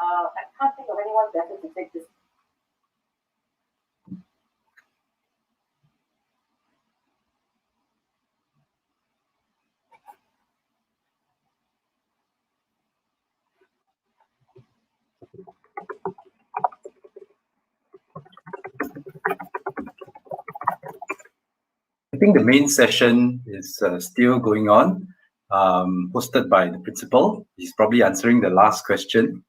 I can't think of anyone better to take this. I think the main session is still going on, hosted by the principal. He's probably answering the last question.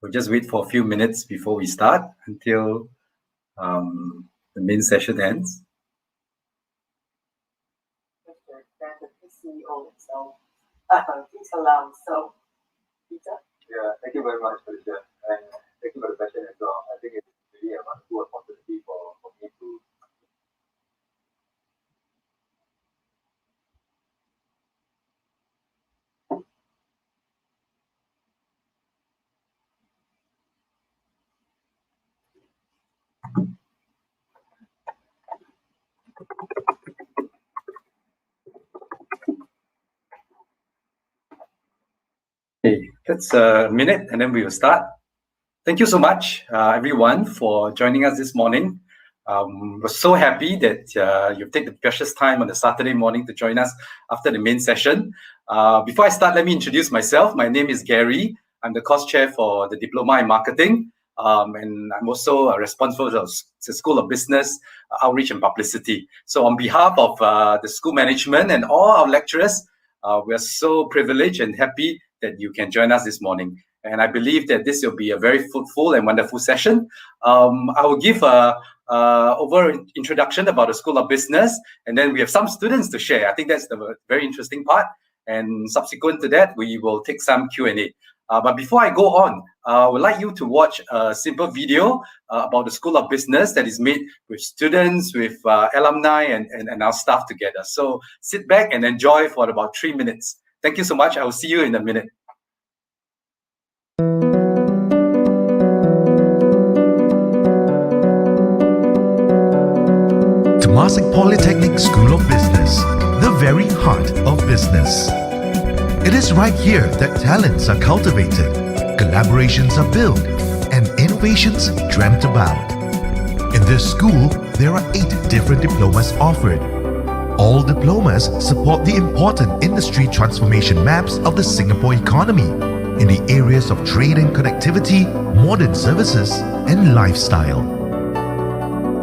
We'll just wait for a few minutes before we start until the main session ends. The CEO himself, please allow himself. Peter? Yeah, thank you very much, Felicia, and thank you for the session as well. I think it's really a wonderful opportunity for me to. Okay, that's a minute and then we will start. Thank you so much, everyone, for joining us this morning. We're so happy that you've taken the precious time on a Saturday morning to join us after the main session. Before I start, let me introduce myself. My name is Gary. I'm the course chair for the Diploma in Marketing, and I'm also responsible for the School of Business, Outreach and Publicity. So on behalf of the school management and all our lecturers, we are so privileged and happy that you can join us this morning. And I believe that this will be a very fruitful and wonderful session. I will give a introduction about the School of Business, and then we have some students to share. I think that's the very interesting part. And subsequent to that, we will take some Q&A. But before I go on, I would like you to watch a simple video about the School of Business that is made with students, with alumni, and our staff together. So sit back and enjoy for about 3 minutes. Thank you so much. I will see you in a minute. Temasek Polytechnic School of Business, the very heart of business. It is right here that talents are cultivated, collaborations are built, and innovations dreamt about. In this school, there are 8 different diplomas offered. All diplomas support the important industry transformation maps of the Singapore economy in the areas of trade and connectivity, modern services, and lifestyle.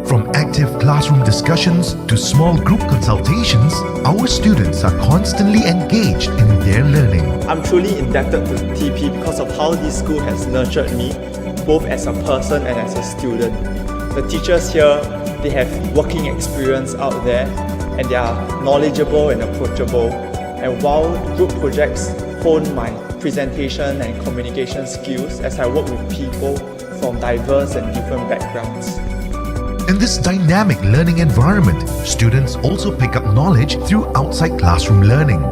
From active classroom discussions to small group consultations, our students are constantly engaged in their learning. I'm truly indebted to TP because of how this school has nurtured me, both as a person and as a student. The teachers here, they have working experience out there, and they are knowledgeable and approachable. And while group projects hone my presentation and communication skills as I work with people from diverse and different backgrounds. In this dynamic learning environment, students also pick up knowledge through outside classroom learning,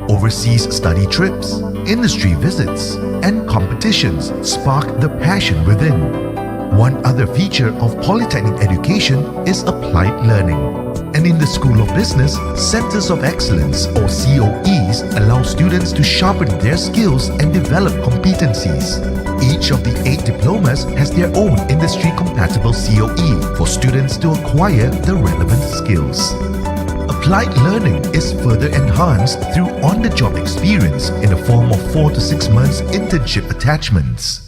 overseas study trips, industry visits, and competitions spark the passion within. One other feature of polytechnic education is applied learning. And in the School of Business, Centers of Excellence or COEs allow students to sharpen their skills and develop competencies. Each of the 8 diplomas has their own industry-compatible COE for students to acquire the relevant skills. Applied learning is further enhanced through on-the-job experience in the form of 4 to 6 months internship attachments.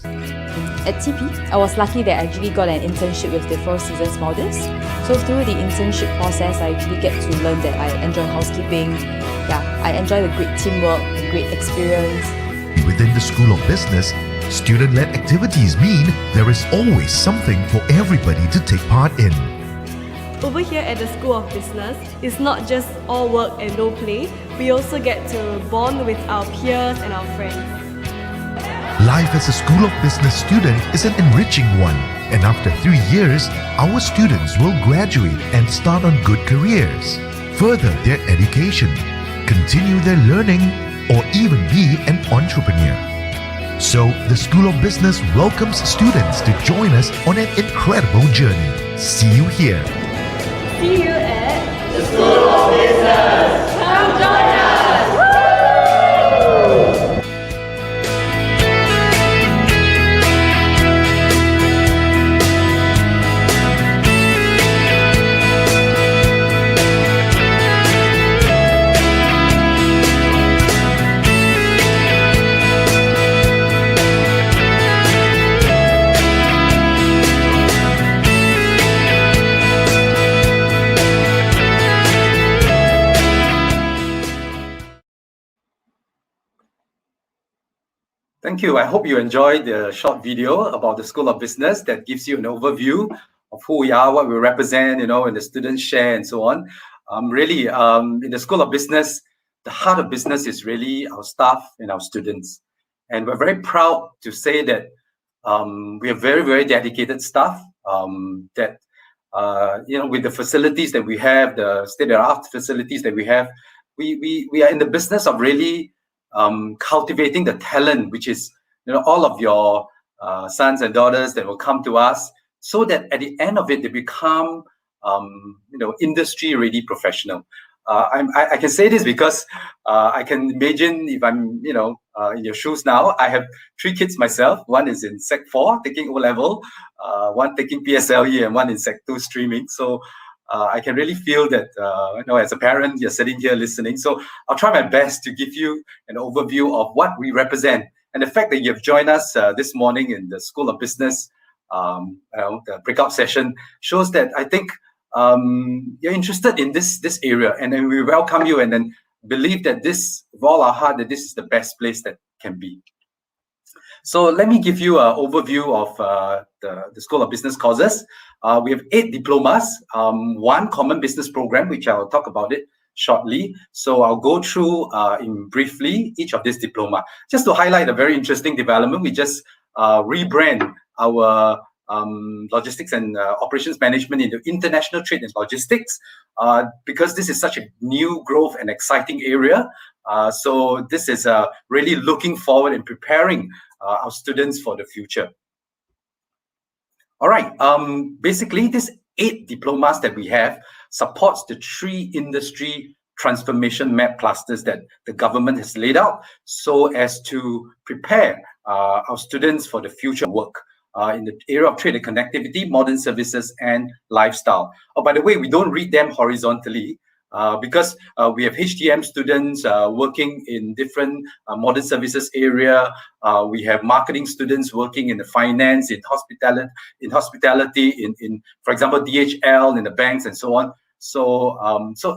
At TP, I was lucky that I actually got an internship with the Four Seasons Maldives. So through the internship process, I actually get to learn that I enjoy housekeeping. I enjoy the great teamwork, the great experience. Within the School of Business, student-led activities mean there is always something for everybody to take part in. Over here at the School of Business, it's not just all work and no play. We also get to bond with our peers and our friends. Life as a School of Business student is an enriching one, and after 3 years, our students will graduate and start on good careers, further their education, continue their learning, or even be an entrepreneur. So, the School of Business welcomes students to join us on an incredible journey. See you here. See you at the School of Business. Come join us! Thank you. I hope you enjoyed the short video about the School of Business that gives you an overview of who we are, what we represent, and the students share and so on. Really, in the School of Business, the heart of business is really our staff and our students. And we're very proud to say that we have very, very dedicated staff that, with the facilities that we have, the state-of-the-art facilities that we have, we are in the business of really cultivating the talent, which is all of your sons and daughters that will come to us, so that at the end of it they become industry ready professional. I can say this because I can imagine if I'm in your shoes now. I have 3 kids myself. One is in Sec 4 taking O level, one taking PSLE, and one in Sec 2 streaming. So I can really feel that, as a parent, you're sitting here listening. So I'll try my best to give you an overview of what we represent. And the fact that you've joined us this morning in the School of Business, the breakout session, shows that I think you're interested in this area. And then we welcome you, and then believe that this, with all our heart, that this is the best place that can be. So let me give you an overview of the School of Business courses. We have 8 diplomas, 1 common business program, which I'll talk about it shortly. So I'll go through in briefly each of these diploma. Just to highlight a very interesting development, we just rebrand our logistics and operations management into international trade and logistics, because this is such a new growth and exciting area. So this is really looking forward and preparing our students for the future. All right. Basically, these 8 diplomas that we have supports the 3 industry transformation map clusters that the government has laid out, so as to prepare our students for the future work in the area of trade and connectivity, modern services, and lifestyle. Oh, by the way, we don't read them horizontally because we have HTM students working in different modern services area. We have marketing students working in the finance, in hospitality, in for example DHL, in the banks, and so on. So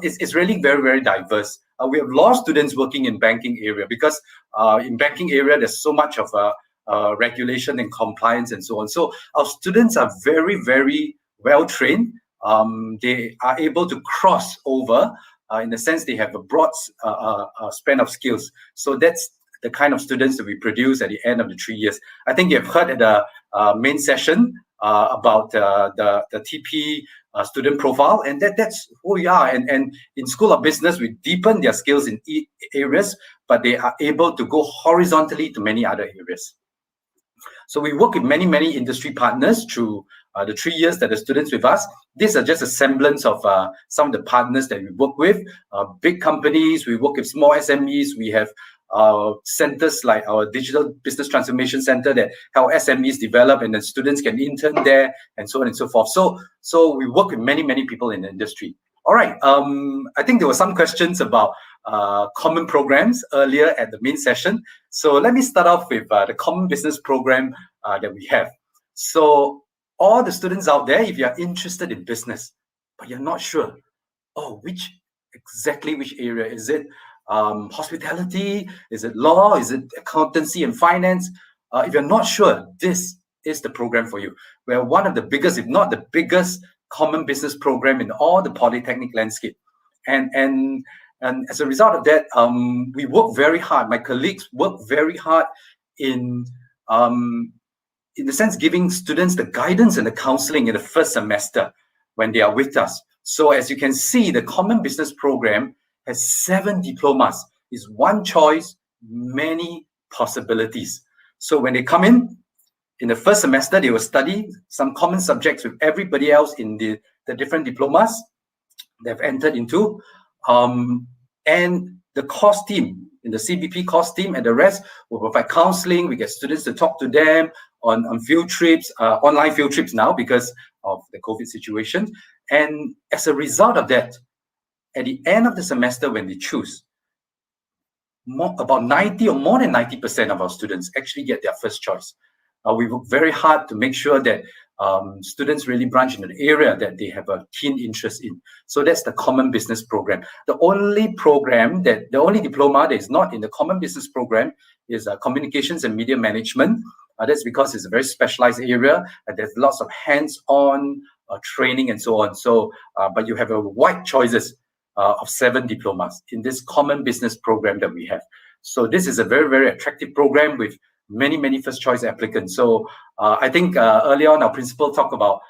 it's really very, very diverse. We have law students working in banking area, because in banking area there's so much of regulation and compliance and so on. So our students are very, very well trained. They are able to cross over in the sense they have a broad span of skills. So that's the kind of students that we produce at the end of the 3 years. I think you've heard at the main session about the TP student profile, and that's who we are. And in School of Business, we deepen their skills in areas, but they are able to go horizontally to many other areas. So we work with many, many industry partners through the 3 years that the students with us. These are just a semblance of some of the partners that we work with. Big companies, we work with small SMEs. We have centers like our Digital Business Transformation Center that help SMEs develop, and then students can intern there, and so on and so forth. So we work with many, many people in the industry. All right. I think there were some questions about common programs earlier at the main session. So let me start off with the common business program that we have. So all the students out there, if you're interested in business, but you're not sure, which area is it? Hospitality? Is it law? Is it accountancy and finance? If you're not sure, this is the program for you. We're one of the biggest, if not the biggest, common business program in all the polytechnic landscape. And as a result of that, we work very hard. My colleagues work very hard in the sense giving students the guidance and the counseling in the first semester when they are with us. So as you can see, the common business program has 7 diplomas. It's one choice, many possibilities. So when they come in the first semester, they will study some common subjects with everybody else in the different diplomas they've entered into. And the course team, in the CBP course team and the rest, will provide counseling. We get students to talk to them on field trips, online field trips now because of the COVID situation. And as a result of that, at the end of the semester, when they choose, about 90 or more than 90% of our students actually get their first choice. We work very hard to make sure that students really branch in an area that they have a keen interest in. So that's the Common Business Program. The only diploma that is not in the Common Business Program is Communications and Media Management. That's because it's a very specialized area, and there's lots of hands-on training and so on. So, but you have a wide choices of 7 diplomas in this Common Business Program that we have. So this is a very, very attractive program with many, many first choice applicants. So I think earlier on our principal talked about,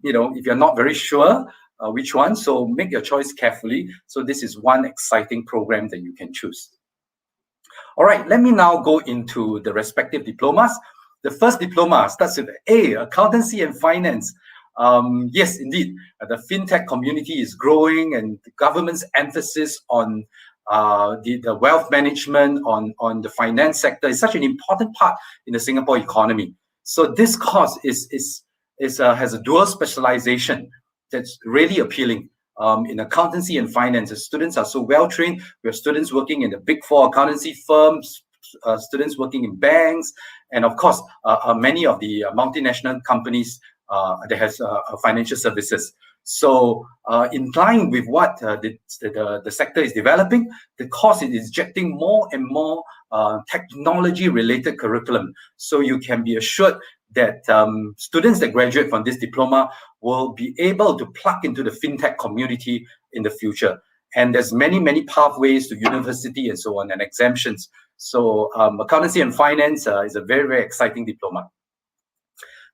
if you're not very sure which one, so make your choice carefully. So this is one exciting program that you can choose. All right, let me now go into the respective diplomas. The first diploma starts with A, Accountancy and Finance. Yes, indeed, the fintech community is growing, and the government's emphasis on the wealth management, on the finance sector is such an important part in the Singapore economy. So this course has a dual specialization that's really appealing. In accountancy and finance, the students are so well trained. We have students working in the big 4 accountancy firms, students working in banks, and of course, many of the multinational companies that has financial services. So in line with what the sector is developing, the course is injecting more and more technology-related curriculum. So you can be assured that students that graduate from this diploma will be able to plug into the fintech community in the future. And there's many, many pathways to university and so on, and exemptions. So Accountancy and Finance is a very, very exciting diploma.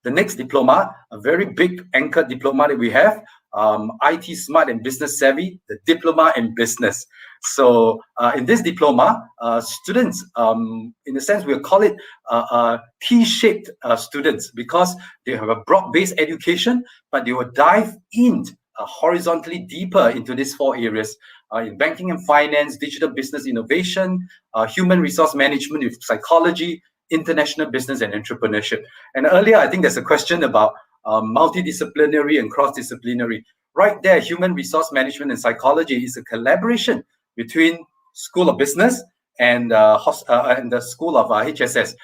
The next diploma, a very big anchor diploma that we have, IT Smart and Business Savvy, the Diploma in Business. So in this diploma, students, in a sense, we'll call it T-shaped students, because they have a broad-based education, but they will dive in horizontally deeper into these 4 areas, in banking and finance, digital business innovation, human resource management with psychology, international business and entrepreneurship. And earlier, I think there's a question about multidisciplinary and cross-disciplinary. Right there, human resource management and psychology is a collaboration between School of Business and the School of HSS,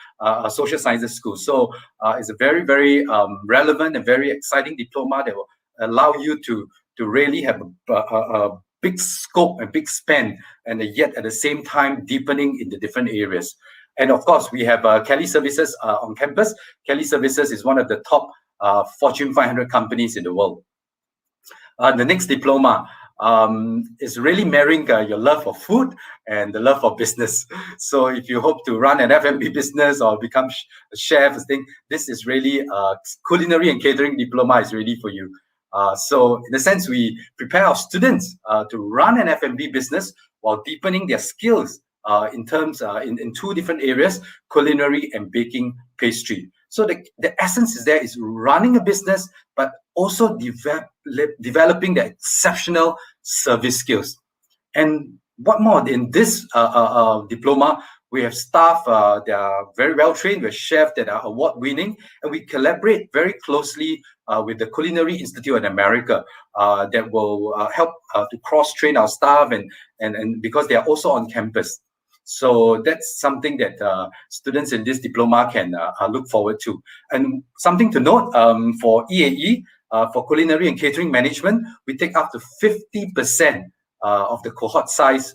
Social Sciences School. So it's a very, very relevant and very exciting diploma that will allow you to really have a big scope and big span, and yet at the same time deepening in the different areas. And of course, we have Kelly Services on campus. Kelly Services is one of the top Fortune 500 companies in the world. The next diploma is really marrying your love for food and the love for business. So if you hope to run an F&B business or become a chef, this is really Culinary and Catering diploma is really for you. So in a sense, we prepare our students to run an F&B business while deepening their skills in terms in 2 different areas, culinary and baking pastry. So the essence is running a business, but also developing the exceptional service skills. And what more, in this diploma, we have staff that are very well trained. We have chefs that are award winning, and we collaborate very closely with the Culinary Institute in America that will help to cross train our staff, and because they are also on campus. So that's something that students in this diploma can look forward to. And something to note, for EAE, for Culinary and Catering Management, we take up to 50% of the cohort size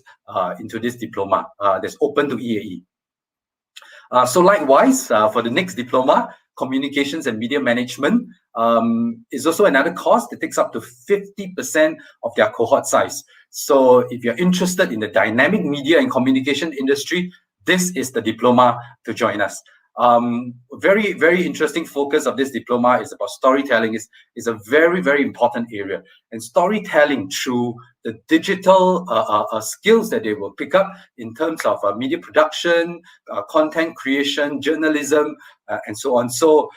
into this diploma that's open to EAE. So likewise, for the next diploma, Communications and Media Management is also another course that takes up to 50% of their cohort size. So if you're interested in the dynamic media and communication industry, this is the diploma to join us. Very, very interesting focus of this diploma is about storytelling. Is a very, very important area. And storytelling through the digital skills that they will pick up in terms of media production, content creation, journalism, and so on. So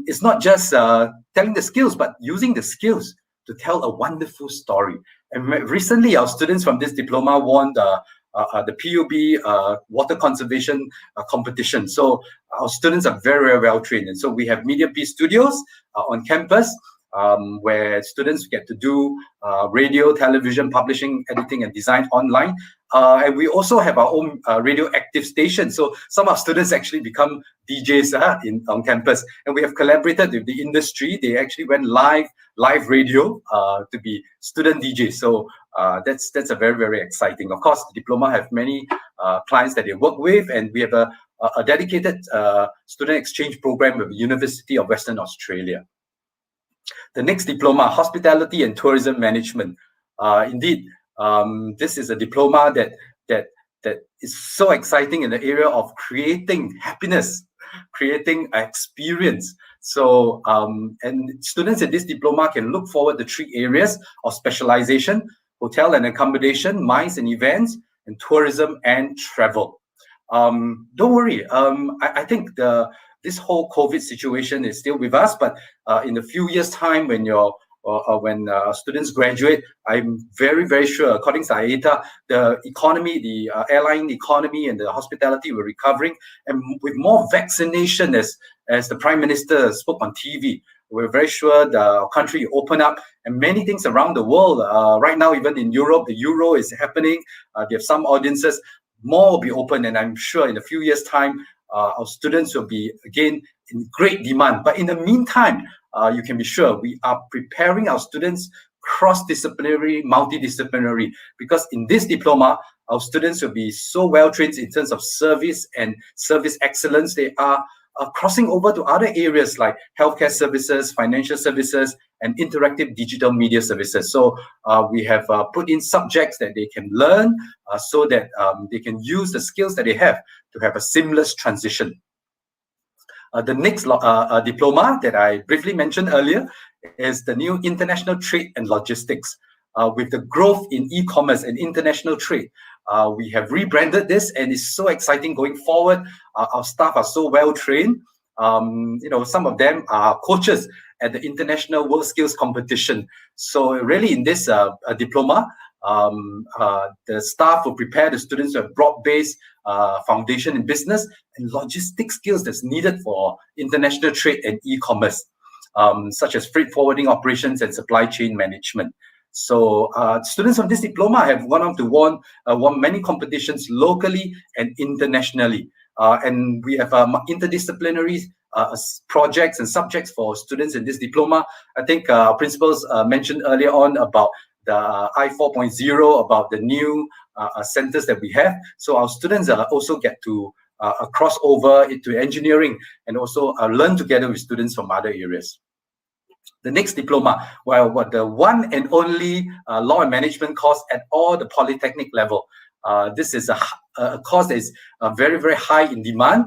it's not just telling the skills, but using the skills to tell a wonderful story. And recently, our students from this diploma won the PUB water conservation competition. So our students are very, very well trained. And so we have Media P studios on campus where students get to do radio, television, publishing, editing, and design online. And we also have our own radioactive station. So some of our students actually become DJs on campus. And we have collaborated with the industry. They actually went live radio to be student DJs. So that's a very, very exciting. Of course, the Diploma have many clients that they work with, and we have a dedicated student exchange program with the University of Western Australia. The next diploma, Hospitality and Tourism Management. Indeed, this is a diploma that is so exciting in the area of creating happiness, creating experience. So, and students in this diploma can look forward to 3 areas of specialization: hotel and accommodation, MICE and events, and tourism and travel. Don't worry. I think this whole COVID situation is still with us, but in a few years' time, when students graduate, I'm very, very sure, according to IATA, the economy, the airline economy and the hospitality were recovering, and with more vaccination, as the Prime Minister spoke on TV, we're very sure the country will open up, and many things around the world. Right now, even in Europe, the Euro is happening. They have some audiences. More will be open, and I'm sure in a few years' time, our students will be again in great demand. But in the meantime, you can be sure we are preparing our students cross-disciplinary, multidisciplinary, because in this diploma, our students will be so well trained in terms of service and service excellence. They are crossing over to other areas like healthcare services, financial services, and interactive digital media services. So we have put in subjects that they can learn so that they can use the skills that they have to have a seamless transition. The next diploma that I briefly mentioned earlier is the new International Trade and Logistics. With the growth in e-commerce and international trade, we have rebranded this, and it's so exciting going forward. Our staff are so well trained. Some of them are coaches at the International World Skills Competition. So really in this diploma, the staff will prepare the students with a broad-based foundation in business and logistic skills that's needed for international trade and e-commerce, such as freight forwarding operations and supply chain management. So students from this diploma have gone on to won many competitions locally and internationally. And we have interdisciplinary projects and subjects for students in this diploma. I think principals mentioned earlier on about the I 4.0, about the new centers that we have. So our students also get to cross over into engineering and also learn together with students from other areas. The next diploma, the one and only law and management course at all the polytechnic level. This is a course that is very, very high in demand.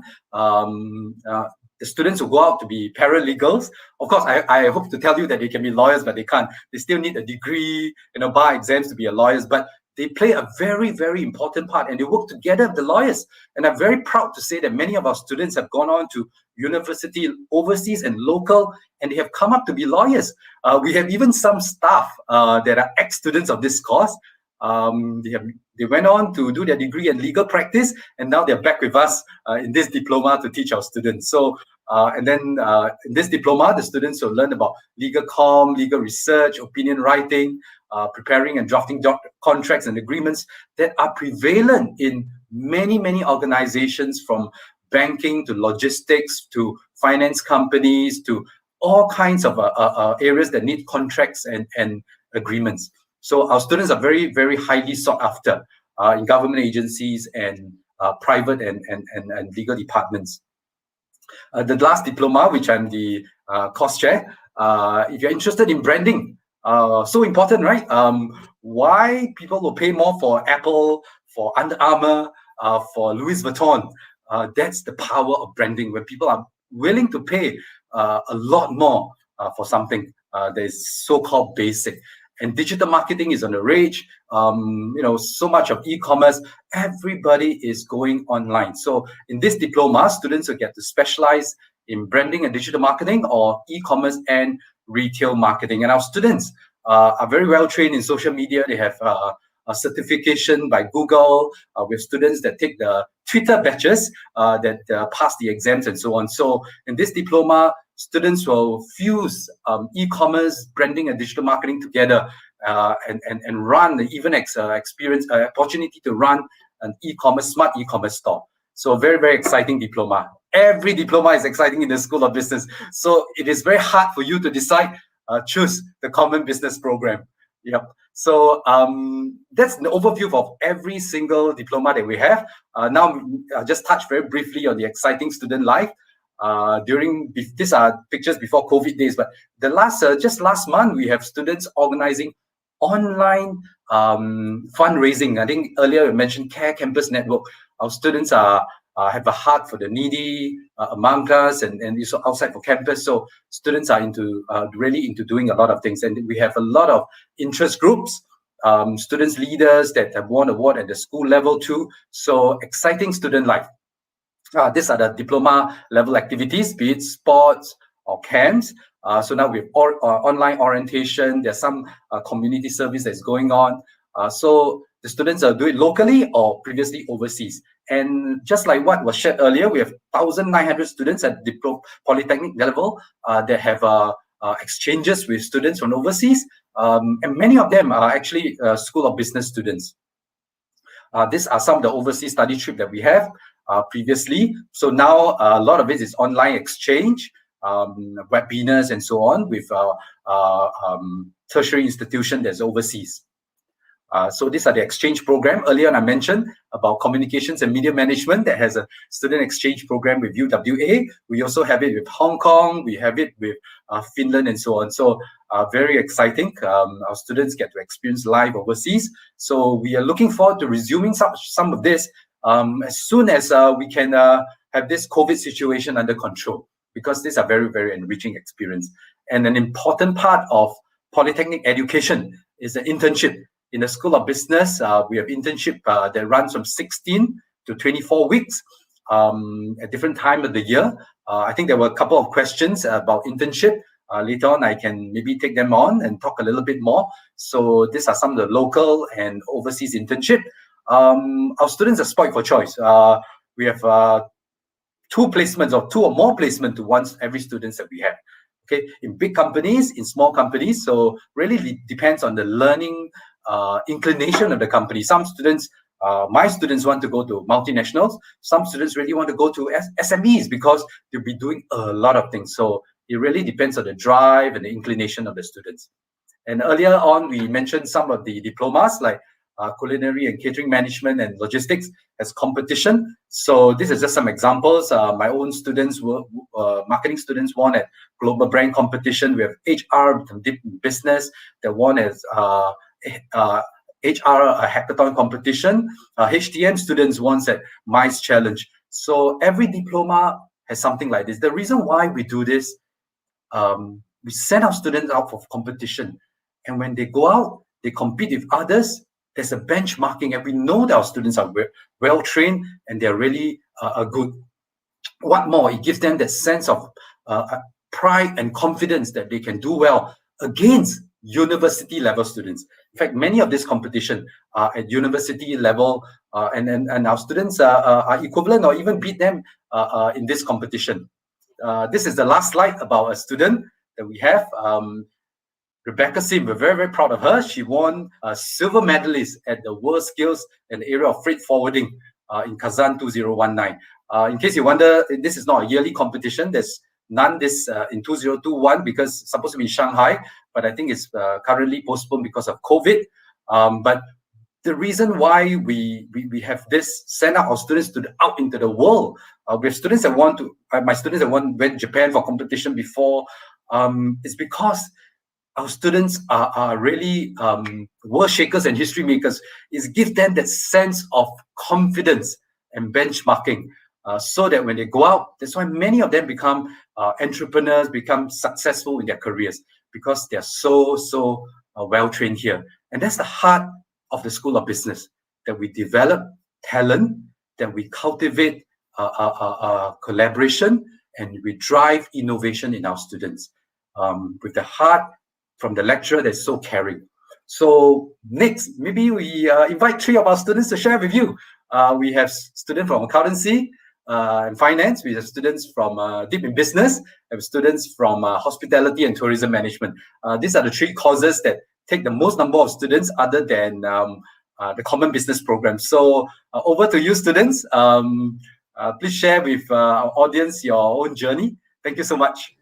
The students will go out to be paralegals. Of course, I hope to tell you that they can be lawyers, but they can't. They still need a degree, bar exams to be a lawyer. But they play a very, very important part, and they work together with the lawyers. And I'm very proud to say that many of our students have gone on to university overseas and local, and they have come up to be lawyers. We have even some staff that are ex-students of this course. They went on to do their degree in legal practice, and now they're back with us in this diploma to teach our students. So, and then in this diploma, the students will learn about legal comm, legal research, opinion writing, preparing and drafting contracts and agreements that are prevalent in many, many organizations, from banking to logistics to finance companies to all kinds of areas that need contracts and agreements. So our students are very, very highly sought after in government agencies and private and legal departments. The last diploma, which I'm the course chair, if you're interested in branding, so important, right? Why people will pay more for Apple, for Under Armour, for Louis Vuitton? That's the power of branding, when people are willing to pay a lot more for something that is so-called basic. And digital marketing is on the rage. So much of e-commerce, everybody is going online. So in this diploma, students will get to specialize in branding and digital marketing, or e-commerce and retail marketing. And our students are very well trained in social media. They have a certification by Google. We have students that take the Twitter batches that pass the exams and so on. So in this diploma, students will fuse e-commerce, branding, and digital marketing together. and run, even experience opportunity to run an smart e-commerce store. So very, very exciting diploma. Every diploma is exciting in the School of Business. So it is very hard for you to decide, choose the Common Business Program. Yep. So that's the overview of every single diploma that we have. Now I'll just touch very briefly on the exciting student life. These are pictures before COVID days, but just last month, we have students organizing online fundraising. I think earlier I mentioned Care Campus Network. Our students have a heart for the needy among us and also outside for campus. So students are really into doing a lot of things. And we have a lot of interest groups, students leaders that have won award at the school level too. So exciting student life. These are the diploma level activities, be it sports or camps. So now we have online orientation. There's some community service that's going on. So the students are doing locally or previously overseas. And just like what was shared earlier, we have 1,900 students at polytechnic level that have exchanges with students from overseas. And many of them are actually School of Business students. These are some of the overseas study trip that we have previously. So now a lot of it is online exchange, webinars and so on with tertiary institution that's overseas. So these are the exchange program. Earlier on, I mentioned about communications and media management that has a student exchange program with UWA. We also have it with Hong Kong. We have it with Finland and so on. So very exciting. Our students get to experience live overseas. So we are looking forward to resuming some of this as soon as we can have this COVID situation under control, because these are very, very enriching experience. And an important part of polytechnic education is the internship. In the School of Business, we have internship that runs from 16 to 24 weeks at different time of the year. I think there were a couple of questions about internship. Later on, I can maybe take them on and talk a little bit more. So these are some of the local and overseas internship. Our students are spoiled for choice. We have two or more placements to every students that we have. Okay, in big companies, in small companies. So really depends on the learning inclination of the company. Some students, my students want to go to multinationals. Some students really want to go to SMEs because they'll be doing a lot of things. So it really depends on the drive and the inclination of the students. And earlier on, we mentioned some of the diplomas like Culinary and Catering Management and Logistics as competition. So this is just some examples. My own students marketing students won at Global Brand Competition. We have HR Business that won as HR hackathon competition. HTM students won at Mice Challenge. So every diploma has something like this. The reason why we do this, we send our students out for competition. And when they go out, they compete with others. There's a benchmarking, and we know that our students are well trained and they're really good. What more? It gives them that sense of pride and confidence that they can do well against university level students. In fact, many of this competition are at university level, and our students are equivalent or even beat them in this competition. This is the last slide about a student that we have. Rebecca Sim, we're very, very proud of her. She won a silver medalist at the World Skills in the area of freight forwarding in Kazan 2019. In case you wonder, this is not a yearly competition. There's none this in 2021 because it's supposed to be in Shanghai, but I think it's currently postponed because of COVID. But the reason why we have this, send out our students out into the world. We have students that want to, my students that went to Japan for competition before, is because our students are really world shakers and history makers. It gives them that sense of confidence and benchmarking so that when they go out, that's why many of them become entrepreneurs, become successful in their careers, because they're so well trained here. And that's the heart of the School of Business, that we develop talent, that we cultivate collaboration, and we drive innovation in our students with the heart from the lecturer that's so caring. So next, maybe we invite three of our students to share with you. We have students from Accountancy and Finance. We have students from Deep in Business. We have students from Hospitality and Tourism Management. These are the three courses that take the most number of students other than the common business program. So over to you, students. Please share with our audience your own journey. Thank you so much.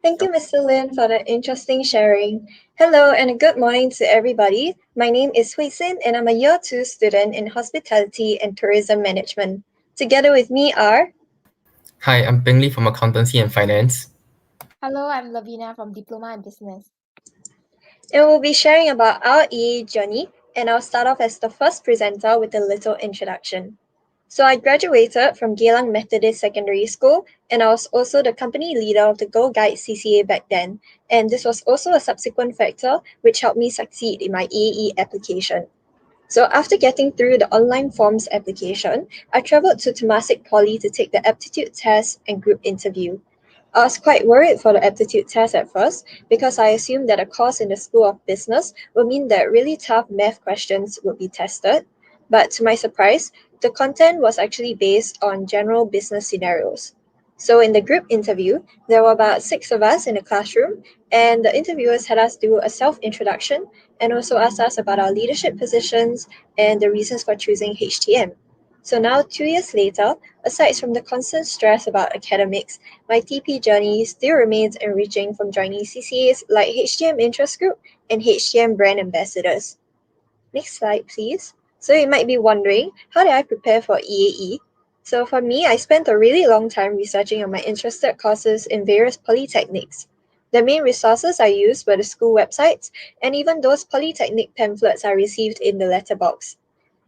Thank you, Mr. Lin, for the interesting sharing. Hello and a good morning to everybody. My name is Hui Sin and I'm a Year 2 student in Hospitality and Tourism Management. Together with me are... Hi, I'm Peng Li from Accountancy and Finance. Hello, I'm Lavina from Diploma in Business. And we'll be sharing about our EAE journey, and I'll start off as the first presenter with a little introduction. So I graduated from Geylang Methodist Secondary School, and I was also the company leader of the Go Guide CCA back then, and this was also a subsequent factor which helped me succeed in my EAE application. So after getting through the online forms application, I travelled to Temasek Poly to take the Aptitude Test and group interview. I was quite worried for the Aptitude Test at first because I assumed that a course in the School of Business would mean that really tough math questions would be tested. But to my surprise, the content was actually based on general business scenarios. So in the group interview, there were about 6 of us in the classroom, and the interviewers had us do a self-introduction and also asked us about our leadership positions and the reasons for choosing HTM. So now, 2 years later, aside from the constant stress about academics, my TP journey still remains enriching from joining CCAs like HTM Interest Group and HTM Brand Ambassadors. Next slide, please. So you might be wondering, how did I prepare for EAE? So for me, I spent a really long time researching on my interested courses in various polytechnics. The main resources I used were the school websites and even those polytechnic pamphlets I received in the letterbox.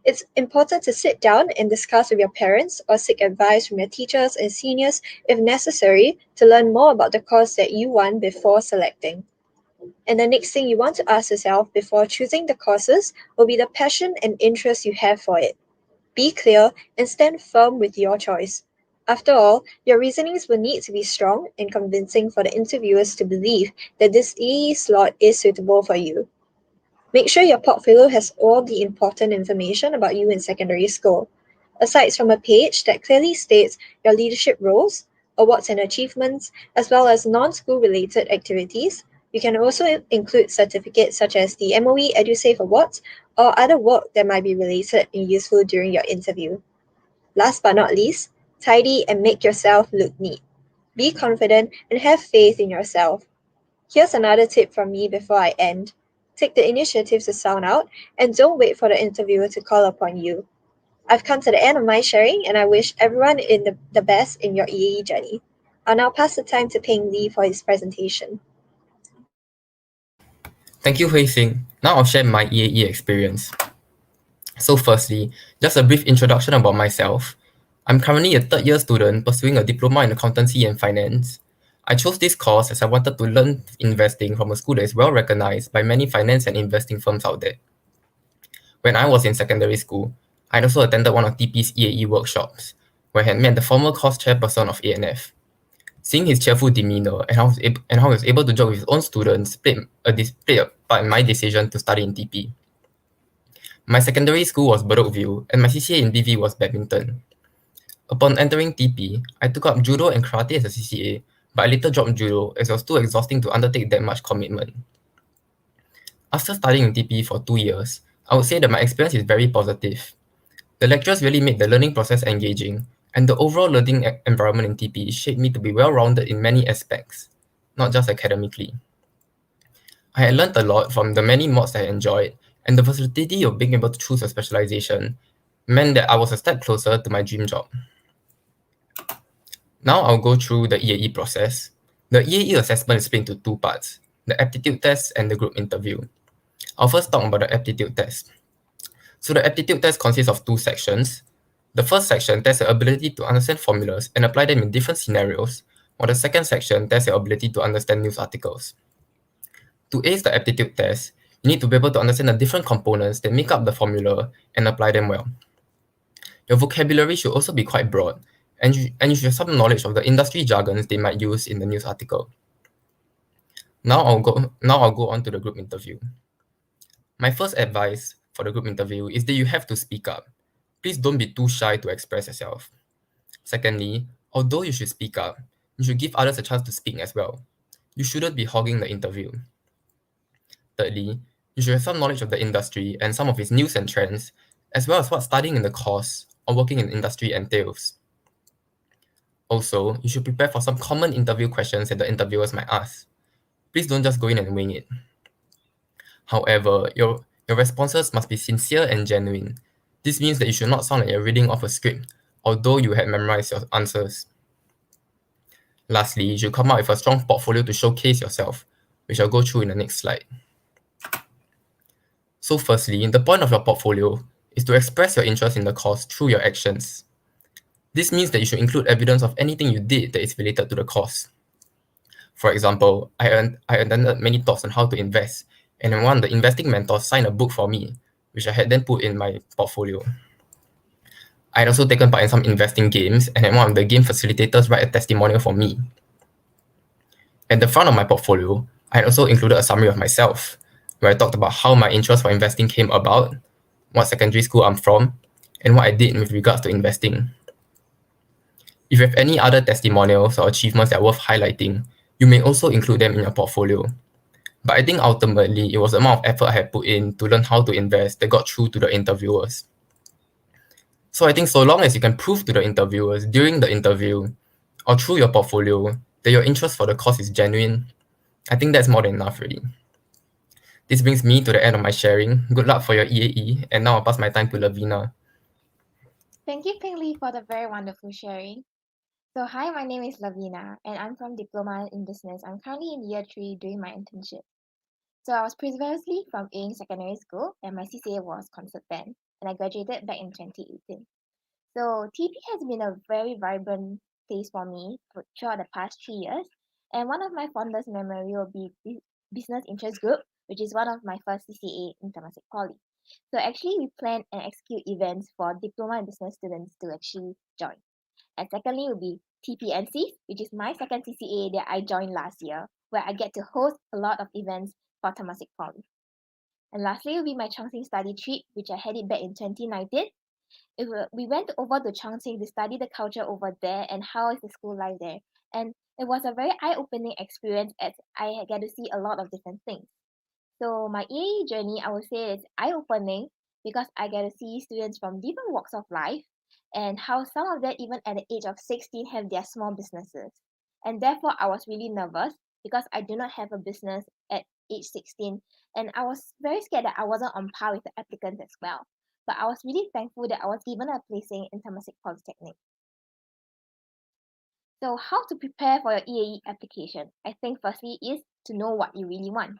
It's important to sit down and discuss with your parents or seek advice from your teachers and seniors if necessary to learn more about the course that you want before selecting. And the next thing you want to ask yourself before choosing the courses will be the passion and interest you have for it. Be clear and stand firm with your choice. After all, your reasonings will need to be strong and convincing for the interviewers to believe that this EAE slot is suitable for you. Make sure your portfolio has all the important information about you in secondary school. Aside from a page that clearly states your leadership roles, awards and achievements, as well as non-school related activities, you can also include certificates such as the MOE EduSave Awards or other work that might be related and useful during your interview. Last but not least, tidy and make yourself look neat. Be confident and have faith in yourself. Here's another tip from me before I end. Take the initiative to sound out and don't wait for the interviewer to call upon you. I've come to the end of my sharing and I wish everyone the best in your EAE journey. I'll now pass the time to Peng Li for his presentation. Thank you, Hui Sing. Now I'll share my EAE experience. So firstly, just a brief introduction about myself. I'm currently a third-year student pursuing a Diploma in Accountancy and Finance. I chose this course as I wanted to learn investing from a school that is well recognized by many finance and investing firms out there. When I was in secondary school, I also attended one of TP's EAE workshops, where I had met the former course chairperson of ANF. Seeing his cheerful demeanor and how he was able to joke with his own students played a part in my decision to study in TP. My secondary school was Bedok View, and my CCA in BV was badminton. Upon entering TP, I took up judo and karate as a CCA, but I later dropped judo as it was too exhausting to undertake that much commitment. After studying in TP for 2 years, I would say that my experience is very positive. The lectures really made the learning process engaging, and the overall learning environment in TP shaped me to be well-rounded in many aspects, not just academically. I had learned a lot from the many mods I enjoyed, and the versatility of being able to choose a specialization meant that I was a step closer to my dream job. Now I'll go through the EAE process. The EAE assessment is split into 2 parts, the Aptitude Test and the group interview. I'll first talk about the Aptitude Test. So the Aptitude Test consists of 2 sections. The first section tests your ability to understand formulas and apply them in different scenarios, while the second section tests your ability to understand news articles. To ace the Aptitude Test, you need to be able to understand the different components that make up the formula and apply them well. Your vocabulary should also be quite broad, and you should have some knowledge of the industry jargons they might use in the news article. Now I'll go on to the group interview. My first advice for the group interview is that you have to speak up. Please don't be too shy to express yourself. Secondly, although you should speak up, you should give others a chance to speak as well. You shouldn't be hogging the interview. Thirdly, you should have some knowledge of the industry and some of its news and trends, as well as what studying in the course or working in industry entails. Also, you should prepare for some common interview questions that the interviewers might ask. Please don't just go in and wing it. However, your responses must be sincere and genuine. This means that you should not sound like you're reading off a script, although you had memorized your answers. Lastly, you should come up with a strong portfolio to showcase yourself, which I'll go through in the next slide. So firstly, the point of your portfolio is to express your interest in the course through your actions. This means that you should include evidence of anything you did that is related to the course. For example, I attended many talks on how to invest, and one of the investing mentors signed a book for me, which I had then put in my portfolio. I had also taken part in some investing games, and had one of the game facilitators write a testimonial for me. At the front of my portfolio, I had also included a summary of myself, where I talked about how my interest for investing came about, what secondary school I'm from, and what I did with regards to investing. If you have any other testimonials or achievements that are worth highlighting, you may also include them in your portfolio. But I think ultimately, it was the amount of effort I had put in to learn how to invest that got through to the interviewers. So I think so long as you can prove to the interviewers during the interview or through your portfolio that your interest for the course is genuine, I think that's more than enough already. This brings me to the end of my sharing. Good luck for your EAE, and now I'll pass my time to Lavina. Thank you, Ping Li, for the very wonderful sharing. So, hi, my name is Lavina, and I'm from Diploma in Business. I'm currently in year 3 doing my internship. So, I was previously from Eae Secondary School, and my CCA was Concert Band, and I graduated back in 2018. So, TP has been a very vibrant place for me throughout the past 3 years, and one of my fondest memory will be Business Interest Group, which is one of my first CCA in Temasek Poly. So actually, we plan and execute events for diploma and business students to actually join. And secondly, will be TPNC, which is my second CCA that I joined last year, where I get to host a lot of events for Temasek Poly. And lastly, will be my Chongqing study trip, which I headed back in 2019. We went over to Chongqing to study the culture over there and how is the school life there. And it was a very eye-opening experience as I get to see a lot of different things. So my EAE journey, I would say it's eye-opening because I get to see students from different walks of life and how some of them even at the age of 16 have their small businesses. And therefore, I was really nervous because I do not have a business at age 16. And I was very scared that I wasn't on par with the applicants as well. But I was really thankful that I was given a placing in Temasek Polytechnic. So how to prepare for your EAE application? I think firstly is to know what you really want.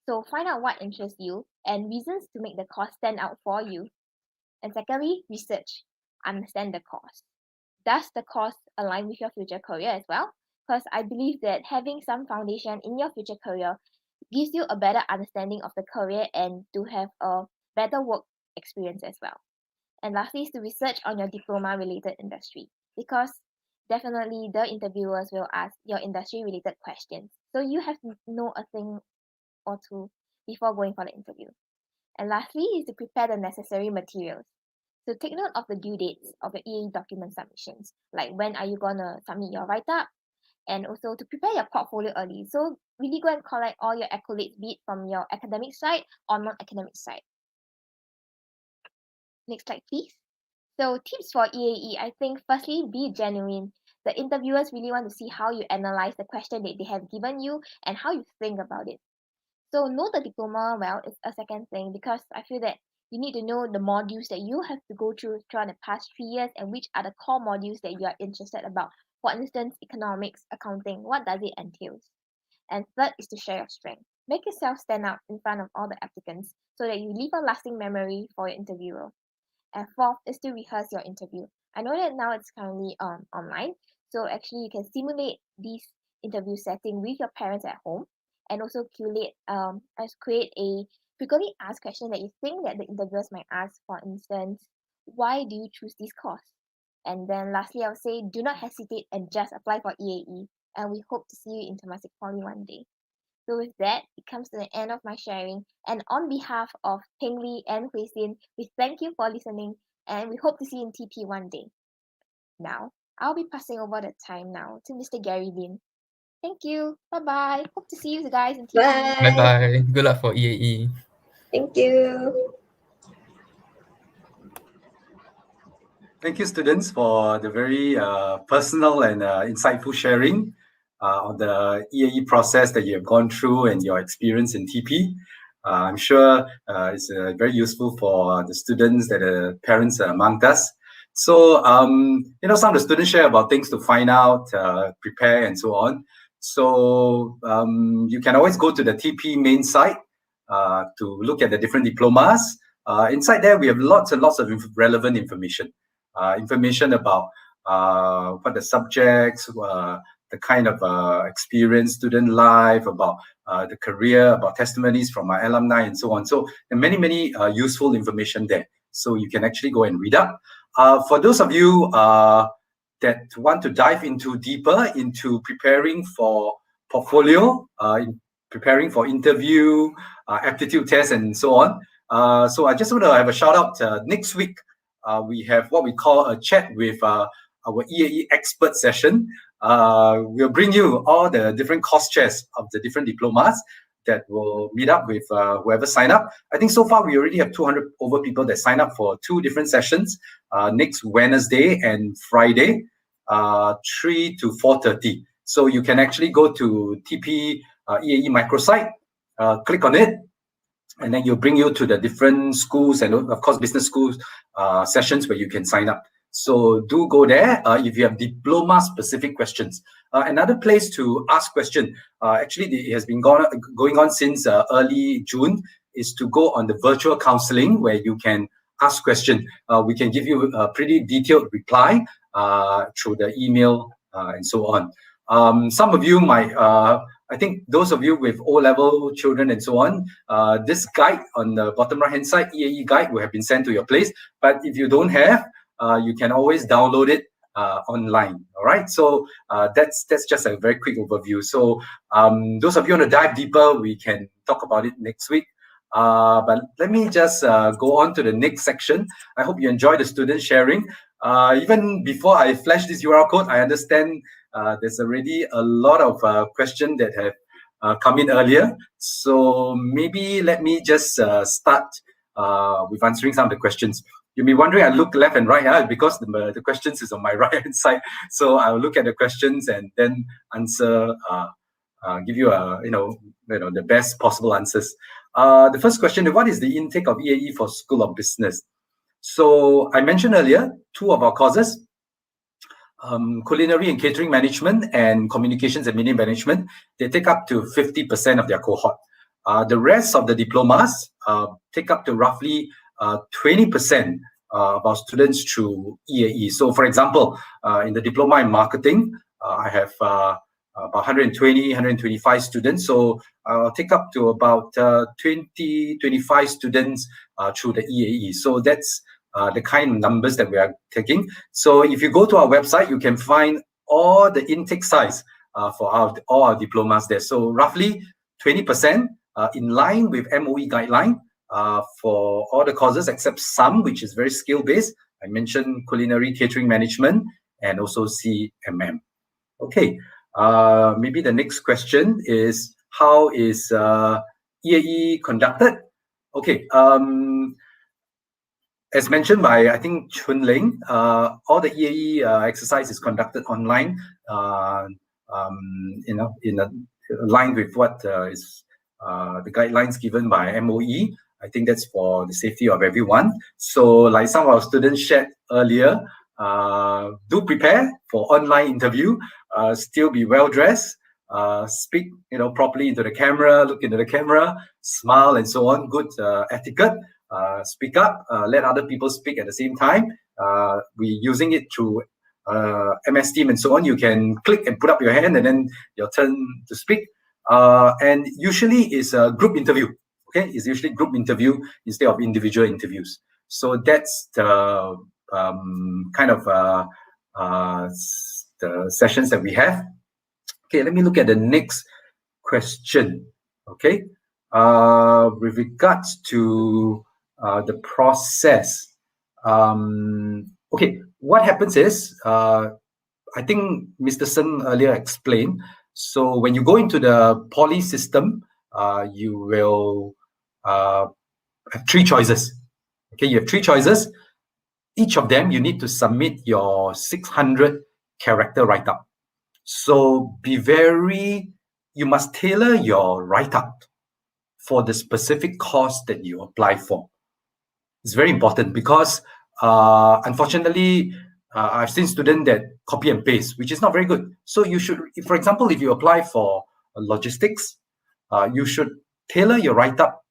So find out what interests you and reasons to make the course stand out for you. And secondly, research. Understand the course. Does the course align with your future career as well? Because I believe that having some foundation in your future career gives you a better understanding of the career and to have a better work experience as well. And lastly is to research on your diploma related industry because definitely the interviewers will ask your industry related questions. So you have to know a thing or two before going for the interview. And lastly is to prepare the necessary materials. So take note of the due dates of the EAE document submissions, like when are you gonna submit your write-up, and also to prepare your portfolio early. So really go and collect all your accolades, be it from your academic side or non-academic side. Next slide, please. So tips for EAE, I think firstly, be genuine. The interviewers really want to see how you analyze the question that they have given you and how you think about it. So know the diploma well is a second thing because I feel that you need to know the modules that you have to go through throughout the past 3 years and which are the core modules that you are interested about. For instance, economics, accounting, what does it entail? And third is to share your strength. Make yourself stand out in front of all the applicants so that you leave a lasting memory for your interviewer. And fourth is to rehearse your interview. I know that now it's currently online, so actually you can simulate this interview setting with your parents at home and also create a frequently asked question that you think that the interviewers might ask. For instance, why do you choose this course? And then lastly, I would say do not hesitate and just apply for EAE. And we hope to see you in Temasek Poly one day. So with that, it comes to the end of my sharing. And on behalf of Ping Li and Hui Xin, we thank you for listening and we hope to see you in TP one day. Now, I'll be passing over the time now to Mr. Gary Lin. Thank you. Bye-bye. Hope to see you guys in TP. Bye bye. Good luck for EAE. Thank you. Thank you, students, for the very personal and insightful sharing on the EAE process that you have gone through and your experience in TP. I'm sure it's very useful for the students that the parents are among us. So, some of the students share about things to find out, prepare, and so on. So, you can always go to the TP main site to look at the different diplomas. Inside there, we have lots and lots of relevant information. Information about what the subjects, the kind of experience, student life, about the career, about testimonies from our alumni, and so on. So there are many useful information there. So you can actually go and read up. For those of you that want to dive deeper into preparing for portfolio, preparing for interview, aptitude test, and so on. So I just want to have a shout out next week. We have what we call a chat with our EAE expert session. We'll bring you all the different course chairs of the different diplomas that will meet up with whoever sign up. I think so far we already have 200 over people that sign up for 2 different sessions next Wednesday and Friday, 3 to 4:30. So you can actually go to TP EAE microsite, click on it, and then it'll bring you to the different schools and of course business schools sessions where you can sign up. So do go there if you have diploma specific questions. Another place to ask question, actually it has been going on since early June, is to go on the virtual counseling where you can ask question. We can give you a pretty detailed reply through the email and so on. Some of you might I think those of you with O-level children and so on, this guide on the bottom right hand side, EAE guide, will have been sent to your place. But if you don't have, you can always download it online. All right. So that's just a very quick overview. So those of you want to dive deeper, we can talk about it next week. But let me just go on to the next section. I hope you enjoy the student sharing. Even before I flash this URL code, I understand there's already a lot of questions that have come in earlier. So maybe let me just start with answering some of the questions. You'll be wondering, I look left and right because the questions is on my right hand side. So I'll look at the questions and then answer, give you the best possible answers. The first question, what is the intake of EAE for School of Business? So I mentioned earlier, 2 of our courses, Culinary and Catering Management and Communications and Media Management, they take up to 50% of their cohort. The rest of the diplomas take up to roughly 20% of our students through EAE. So for example, in the Diploma in Marketing, I have about 125 students. So I'll take up to about 25 students through the EAE. So that's the kind of numbers that we are taking. So if you go to our website, you can find all the intake size for all our diplomas there. So roughly 20% in line with MOE guideline for all the courses except some, which is very skill-based. I mentioned Culinary, Catering Management, and also CMM. Okay. Maybe the next question is, how is EAE conducted? Okay. As mentioned by, I think, Chun Ling, all the EAE exercise is conducted online, in line with what is the guidelines given by MOE. I think that's for the safety of everyone. So like some of our students shared earlier, do prepare for online interview, still be well-dressed, speak properly into the camera, look into the camera, smile and so on, good etiquette. Speak up, let other people speak at the same time. We're using it through MS Team and so on. You can click and put up your hand and then your turn to speak. And usually it's a group interview. Okay, it's usually group interview instead of individual interviews. So that's the kind of the sessions that we have. Okay, let me look at the next question. Okay, with regards to the process. Okay, what happens is, I think Mr. Sen earlier explained. So when you go into the poly system, you will have 3 choices. Okay, you have 3 choices. Each of them, you need to submit your 600 character write-up. So you must tailor your write-up for the specific course that you apply for. It's very important because unfortunately, I've seen students that copy and paste, which is not very good. So you should, for example, if you apply for logistics, you should tailor your write-up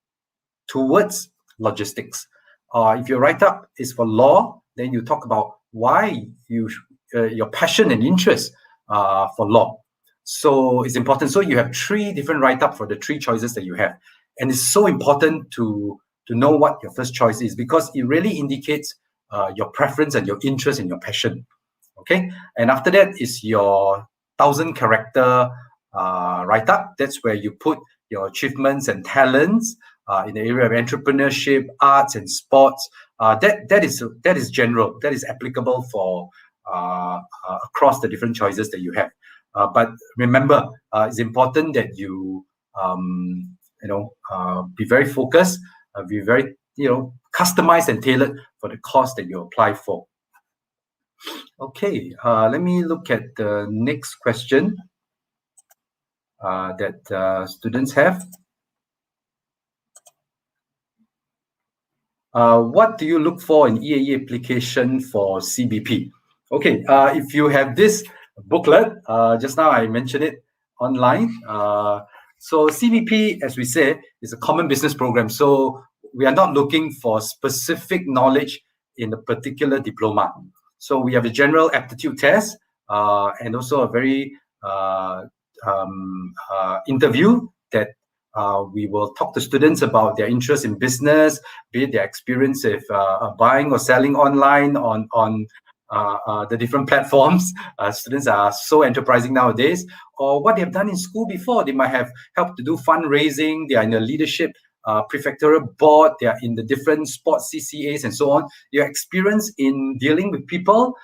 towards logistics. If your write-up is for law, then you talk about why your passion and interest for law. So it's important. So you have 3 different write-up for the 3 choices that you have. And it's so important to know what your first choice is, because it really indicates your preference and your interest and your passion. Okay. And after that is your 1,000 character write-up. That's where you put your achievements and talents in the area of entrepreneurship, arts, and sports. That is general. That is applicable for across the different choices that you have. But remember, it's important that you be very focused, be very customized and tailored for the course that you apply for. Okay, let me look at the next question that students have. What do you look for in EAE application for CBP? Okay, if you have this booklet, just now I mentioned it online. So CBP, as we say, is a common business program. So we are not looking for specific knowledge in a particular diploma. So we have a general aptitude test and also a very interview that we will talk to students about their interest in business, be it their experience with buying or selling online on the different platforms. Students are so enterprising nowadays, or what they've done in school before. They might have helped to do fundraising, they are in the leadership prefectural board, they are in the different sports CCAs and so on. Your experience in dealing with people,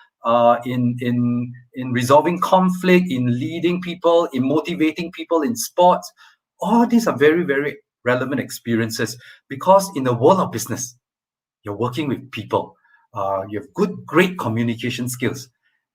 in resolving conflict, in leading people, in motivating people in sports. All these are very, very relevant experiences, because in the world of business, you're working with people. You have great communication skills.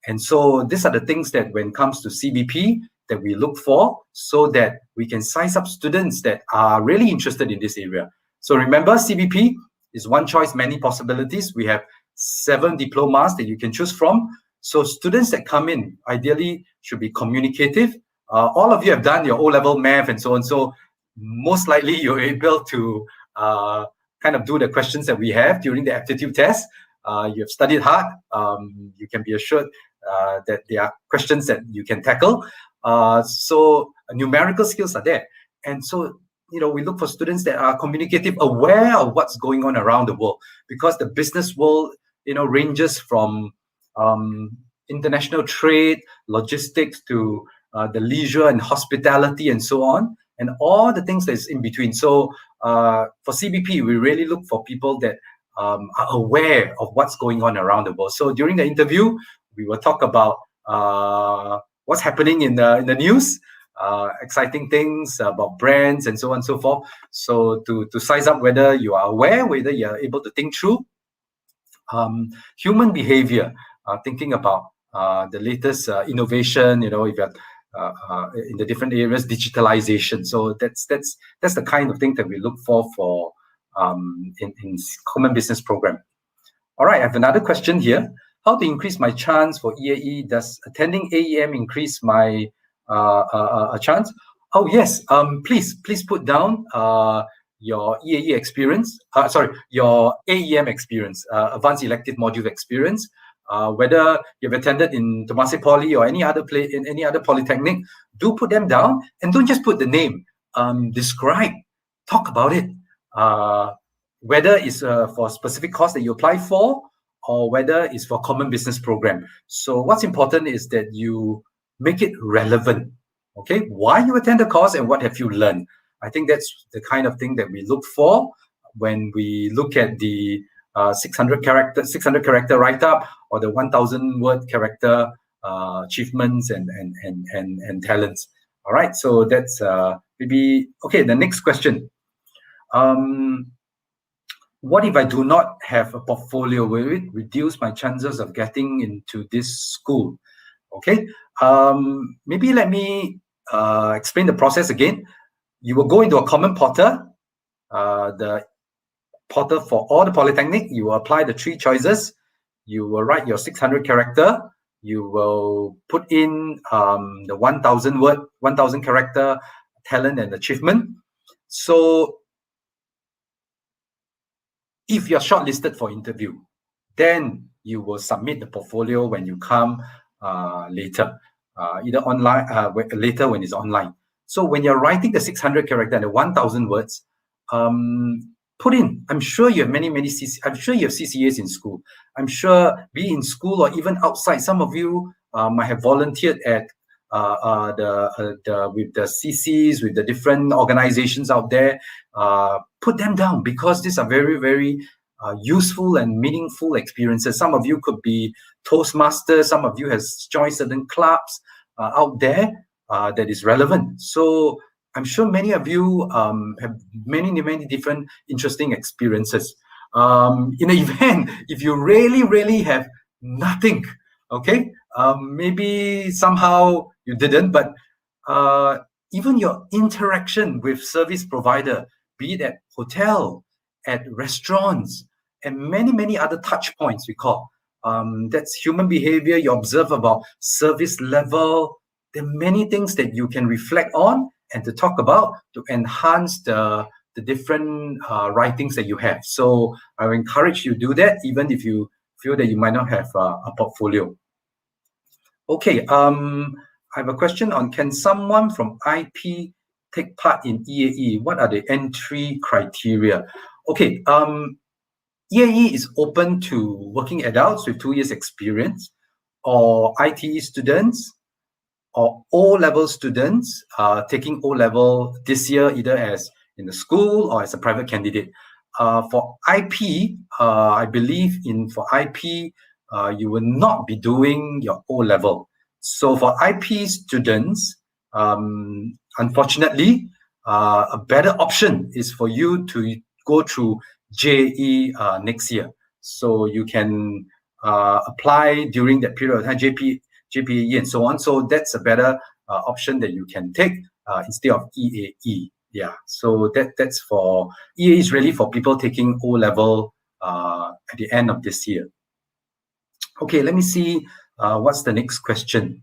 And so these are the things that when it comes to CBP that we look for, so that we can size up students that are really interested in this area. So remember, CBP is one choice, many possibilities. We have 7 diplomas that you can choose from. So students that come in ideally should be communicative. All of you have done your O-level math and so on. So most likely you're able to kind of do the questions that we have during the aptitude test. You have studied hard. You can be assured that there are questions that you can tackle. So numerical skills are there. And so, we look for students that are communicative, aware of what's going on around the world, because the business world, ranges from international trade, logistics, to the leisure and hospitality and so on, and all the things that's in between. So for CBP, we really look for people that are aware of what's going on around the world. So during the interview, we will talk about what's happening in the news, exciting things about brands and so on and so forth. So to size up whether you are aware, whether you are able to think through human behavior, thinking about the latest innovation, if you're in the different areas, digitalization. So that's the kind of thing that we look for in common business program. All right, I have another question here. How to increase my chance for EAE? Does attending AEM increase my chance? Oh yes, please put down your EAE experience. Your AEM experience, Advanced Elective Module experience. Whether you've attended in Temasek Poly or any other polytechnic, do put them down, and don't just put the name. Describe, talk about it. Whether it's for a specific course that you apply for, or whether it's for common business program. So what's important is that you make it relevant. Okay, why you attend the course and what have you learned? I think that's the kind of thing that we look for when we look at the 600 character write-up, or the 1,000 word character achievements and talents. All right, so that's maybe, okay, the next question. What if I do not have a portfolio? Will it reduce my chances of getting into this school? Okay, maybe let me explain the process again. You will go into a common portal, the portal for all the polytechnic. You will apply the 3 choices. You will write your 600 character. You will put in the 1,000 character talent and achievement. So if you're shortlisted for interview, then you will submit the portfolio when you come later, either online, later when it's online. So when you're writing the 600 character and the 1,000 words, put in, I'm sure you have many I'm sure you have CCAs in school. I'm sure, be in school or even outside, some of you might have volunteered at with the CCs, with the different organizations out there. Put them down, because these are very, very useful and meaningful experiences. Some of you could be Toastmasters, some of you has joined certain clubs out there that is relevant. So I'm sure many of you have many different interesting experiences. In the event, if you really have nothing, okay, maybe somehow you didn't, but even your interaction with service provider, be it at hotel, at restaurants, and many other touch points we call. That's human behavior. You observe about service level. There are many things that you can reflect on and to talk about to enhance the different writings that you have. So I would encourage you to do that, even if you feel that you might not have a portfolio. Okay, I have a question on, can someone from IP take part in EAE? What are the entry criteria? Okay, EAE is open to working adults with 2 years experience, or ITE students, or O-level students taking O-level this year, either as in the school or as a private candidate. For IP, I believe for IP, you will not be doing your O-level. So for IP students, unfortunately, a better option is for you to go through JE next year. So you can apply during that period of time, JPAE and so on. So that's a better option that you can take instead of EAE. Yeah, so that's for EAE is really for people taking O-level at the end of this year. Okay, let me see what's the next question.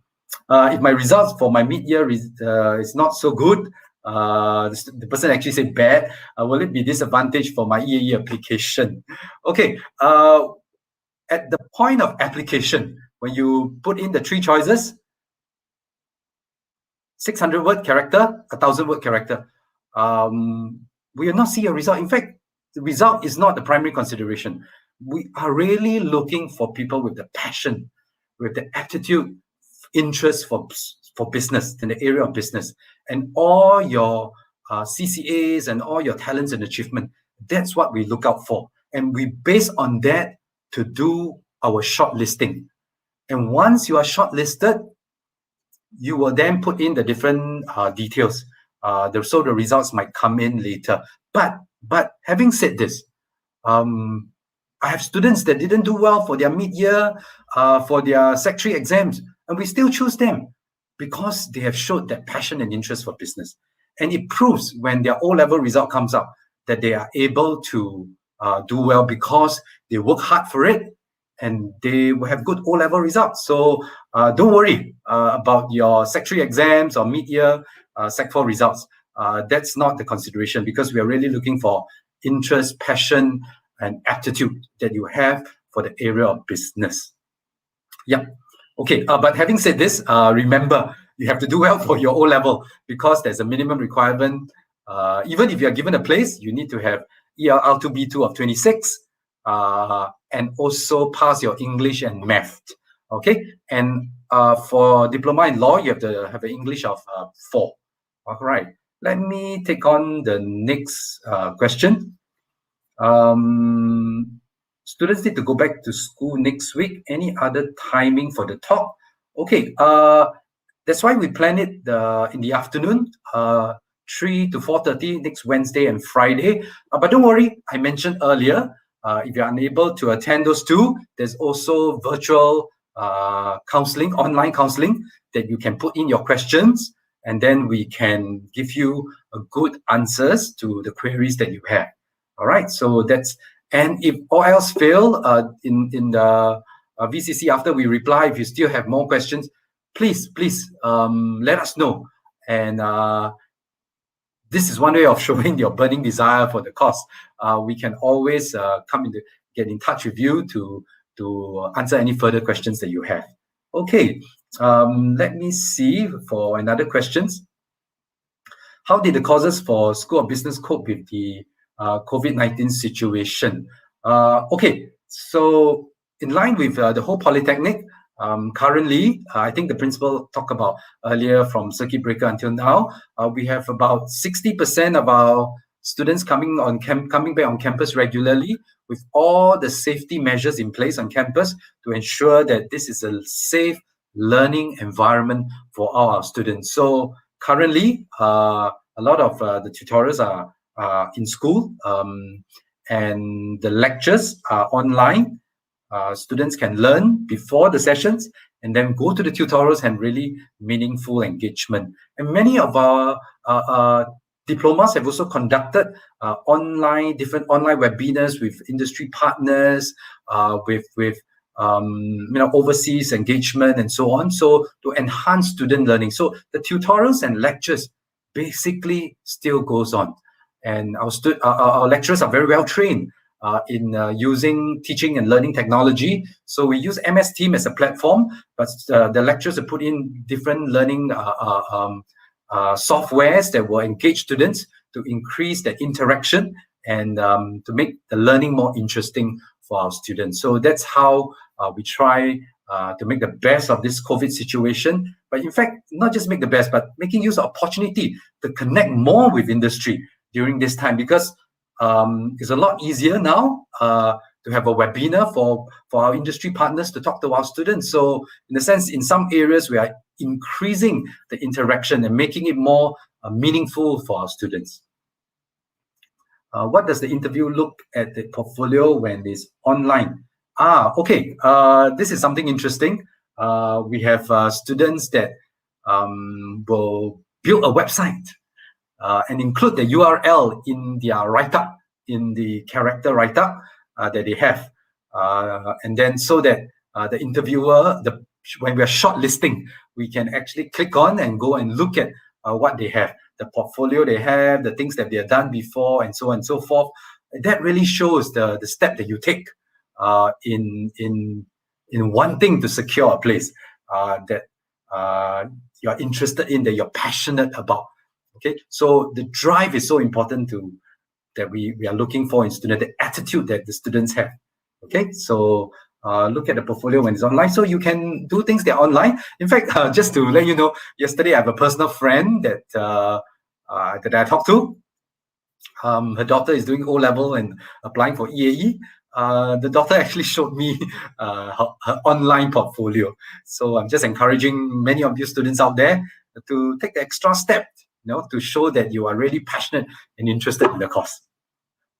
If my results for my mid-year is not so good, the person actually said bad, will it be disadvantage for my EAE application? Okay, at the point of application, when you put in the 3 choices, 600-word character, 1,000-word character, we will not see a result. In fact, the result is not the primary consideration. We are really looking for people with the passion, with the aptitude, interest for business, in the area of business, and all your CCAs and all your talents and achievement. That's what we look out for. And we base on that to do our shortlisting. And once you are shortlisted, you will then put in the different details. So the results might come in later. But having said this, I have students that didn't do well for their mid-year, for their Sec 3 exams, and we still choose them because they have showed that passion and interest for business. And it proves when their O-level result comes up that they are able to do well because they work hard for it and they will have good O-level results. So don't worry about your Sec 3 exams or mid-year Sec 4 results. That's not the consideration, because we are really looking for interest, passion, and aptitude that you have for the area of business. Yeah. Okay. But having said this, remember, you have to do well for your O-level because there's a minimum requirement. Even if you are given a place, you need to have ELL 2B2 of 26 and also pass your English and math. Okay. And for diploma in law, you have to have an English of 4. All right. Let me take on the next question. Students need to go back to school next week. Any other timing for the talk? Okay. That's why we plan it in the afternoon, 3 to 4:30 next Wednesday and Friday. But don't worry, I mentioned earlier, if you're unable to attend those two, there's also virtual counseling, online counseling, that you can put in your questions, and then we can give you good answers to the queries that you have. All right, so that's, and if all else fail, in the VCC, after we reply, if you still have more questions, please let us know. And this is one way of showing your burning desire for the course. We can always get in touch with you to answer any further questions that you have. Okay, let me see for another questions. How did the courses for School of Business cope with the COVID-19 situation? Okay, so in line with the whole Polytechnic, currently, I think the principal talked about earlier from circuit breaker until now, we have about 60% of our students coming back on campus regularly, with all the safety measures in place on campus to ensure that this is a safe learning environment for all our students. So currently, a lot of the tutorials are in school, and the lectures are online. Students can learn before the sessions and then go to the tutorials and really meaningful engagement. And many of our diplomas have also conducted different online webinars with industry partners, with overseas engagement and so on, so to enhance student learning. So the tutorials and lectures basically still goes on, and our lecturers are very well trained in using teaching and learning technology. So we use MS Team as a platform, but the lecturers have put in different learning softwares that will engage students to increase the interaction and to make the learning more interesting for our students. So that's how we try to make the best of this COVID situation. But in fact, not just make the best, but making use of opportunity to connect more with industry during this time, because it's a lot easier now to have a webinar for our industry partners to talk to our students. So in a sense, in some areas, we are increasing the interaction and making it more meaningful for our students. What does the interview look at the portfolio when it's online? Okay, this is something interesting. We have students that will build a website and include the URL in their write-up, in the character write-up that they have. And then so that the interviewer, when we are shortlisting, we can actually click on and go and look at what they have, the portfolio they have, the things that they have done before, and so on and so forth. That really shows the step that you take in wanting to secure a place that you're interested in, that you're passionate about. Okay, so the drive is so important that we are looking for in students, the attitude that the students have. Okay, so look at the portfolio when it's online. So you can do things that are online. In fact, just to let you know, yesterday I have a personal friend that I talked to. Her daughter is doing O-level and applying for EAE. The daughter actually showed me her online portfolio. So I'm just encouraging many of you students out there to take the extra step, to show that you are really passionate and interested in the course.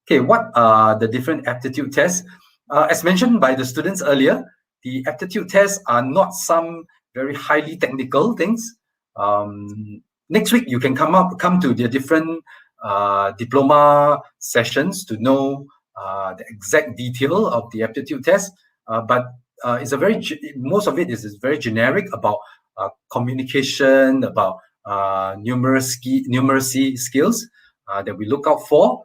Okay, what are the different aptitude tests? As mentioned by the students earlier, the aptitude tests are not some very highly technical things. Next week, you can come to the different diploma sessions to know the exact detail of the aptitude test. But it's most of it is very generic about communication, about numeracy skills that we look out for,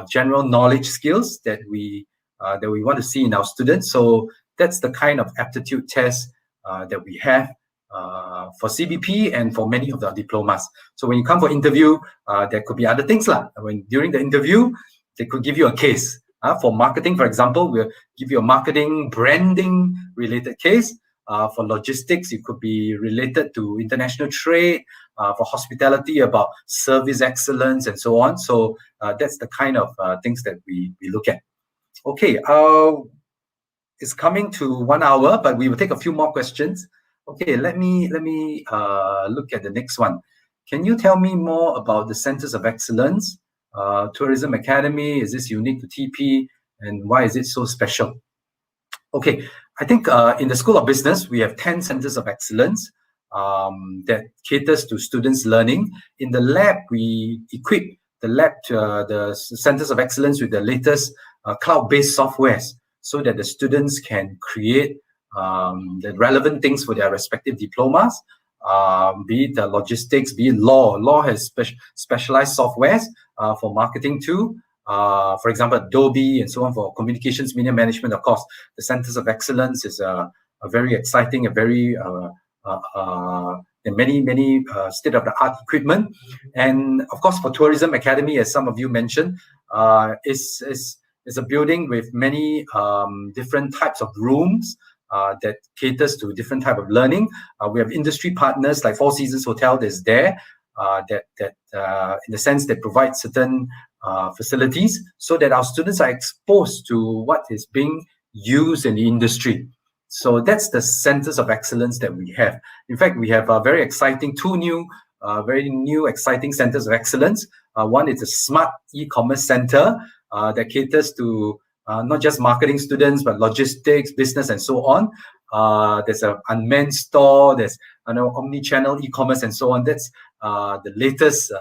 general knowledge skills that we want to see in our students. So that's the kind of aptitude test that we have for CBP and for many of the diplomas. So when you come for interview, there could be other things during the interview, they could give you a case. For marketing, for example, we'll give you a marketing branding related case. For logistics, it could be related to international trade. For hospitality, about service excellence and so on. So that's the kind of things that we look at. Okay, it's coming to 1 hour, but we will take a few more questions. Okay, let me look at the next one. Can you tell me more about the Centers of Excellence? Tourism Academy, is this unique to TP, and why is it so special? Okay, I think in the School of Business, we have 10 Centers of Excellence that caters to students' learning. In the lab, we equip the Centers of Excellence with the latest cloud-based softwares so that the students can create the relevant things for their respective diplomas, be it logistics, be it law. Law has specialized softwares for marketing too. For example, Adobe and so on for communications, media management. Of course, the Centers of Excellence is a very exciting, a very many state-of-the-art equipment. And of course, for Tourism Academy, as some of you mentioned, is a building with many different types of rooms that caters to different type of learning. We have industry partners like Four Seasons Hotel that's there, that in the sense they provide certain facilities so that our students are exposed to what is being used in the industry. So that's the Centers of Excellence that we have. In fact, we have very exciting very new exciting Centers of Excellence. One is a Smart E-commerce Center that caters to not just marketing students, but logistics, business, and so on. There's an unmanned store, there's omni-channel e-commerce and so on. That's the latest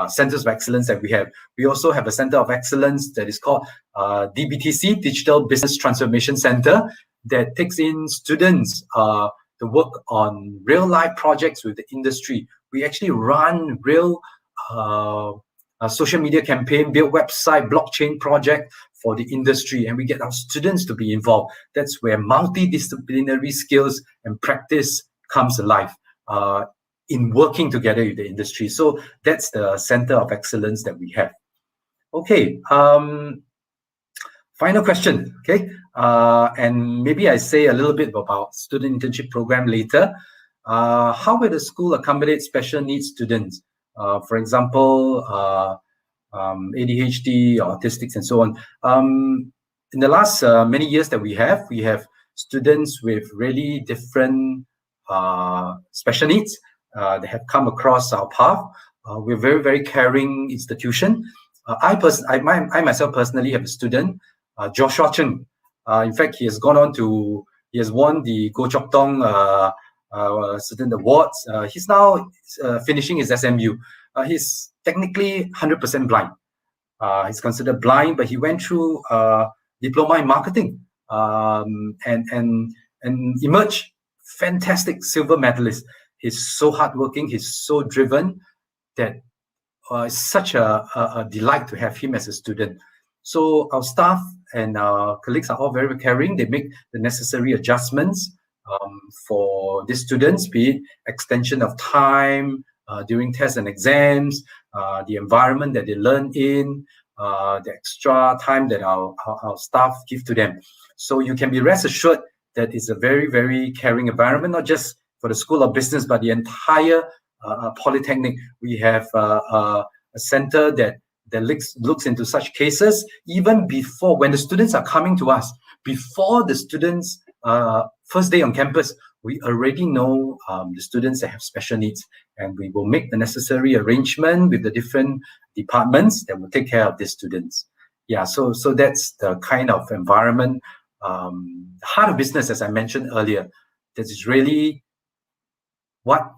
Centers of Excellence that we have. We also have a Center of Excellence that is called DBTC, Digital Business Transformation Center, that takes in students to work on real-life projects with the industry. We actually run real social media campaign, build website, blockchain project for the industry, and we get our students to be involved. That's where multidisciplinary skills and practice comes alive in working together with the industry. So that's the Center of Excellence that we have. Okay, final question, okay? And maybe I say a little bit about student internship program later. How will the school accommodate special needs students? For example, ADHD, autistics, and so on. In the last many years that we have students with really different special needs that have come across our path. We're a very, very caring institution. I myself personally have a student, Joshua Cheng. In fact, he has won the Goh Chok Tong certain awards. He's now finishing his SMU. He's technically 100% blind. He's considered blind, but he went through diploma in marketing and emerged fantastic silver medalist. He's so hardworking. He's so driven that it's such a delight to have him as a student. So our staff and our colleagues are all very caring. They make the necessary adjustments for these students, be it extension of time during tests and exams, the environment that they learn in, the extra time that our staff give to them. So you can be rest assured that it's a very, very caring environment, not just for the School of Business, but the entire Polytechnic. We have a center that looks into such cases even before, when the students are coming to us, before the students' first day on campus. We already know the students that have special needs, and we will make the necessary arrangement with the different departments that will take care of these students. Yeah, so that's the kind of environment, the heart of business, as I mentioned earlier. That is really what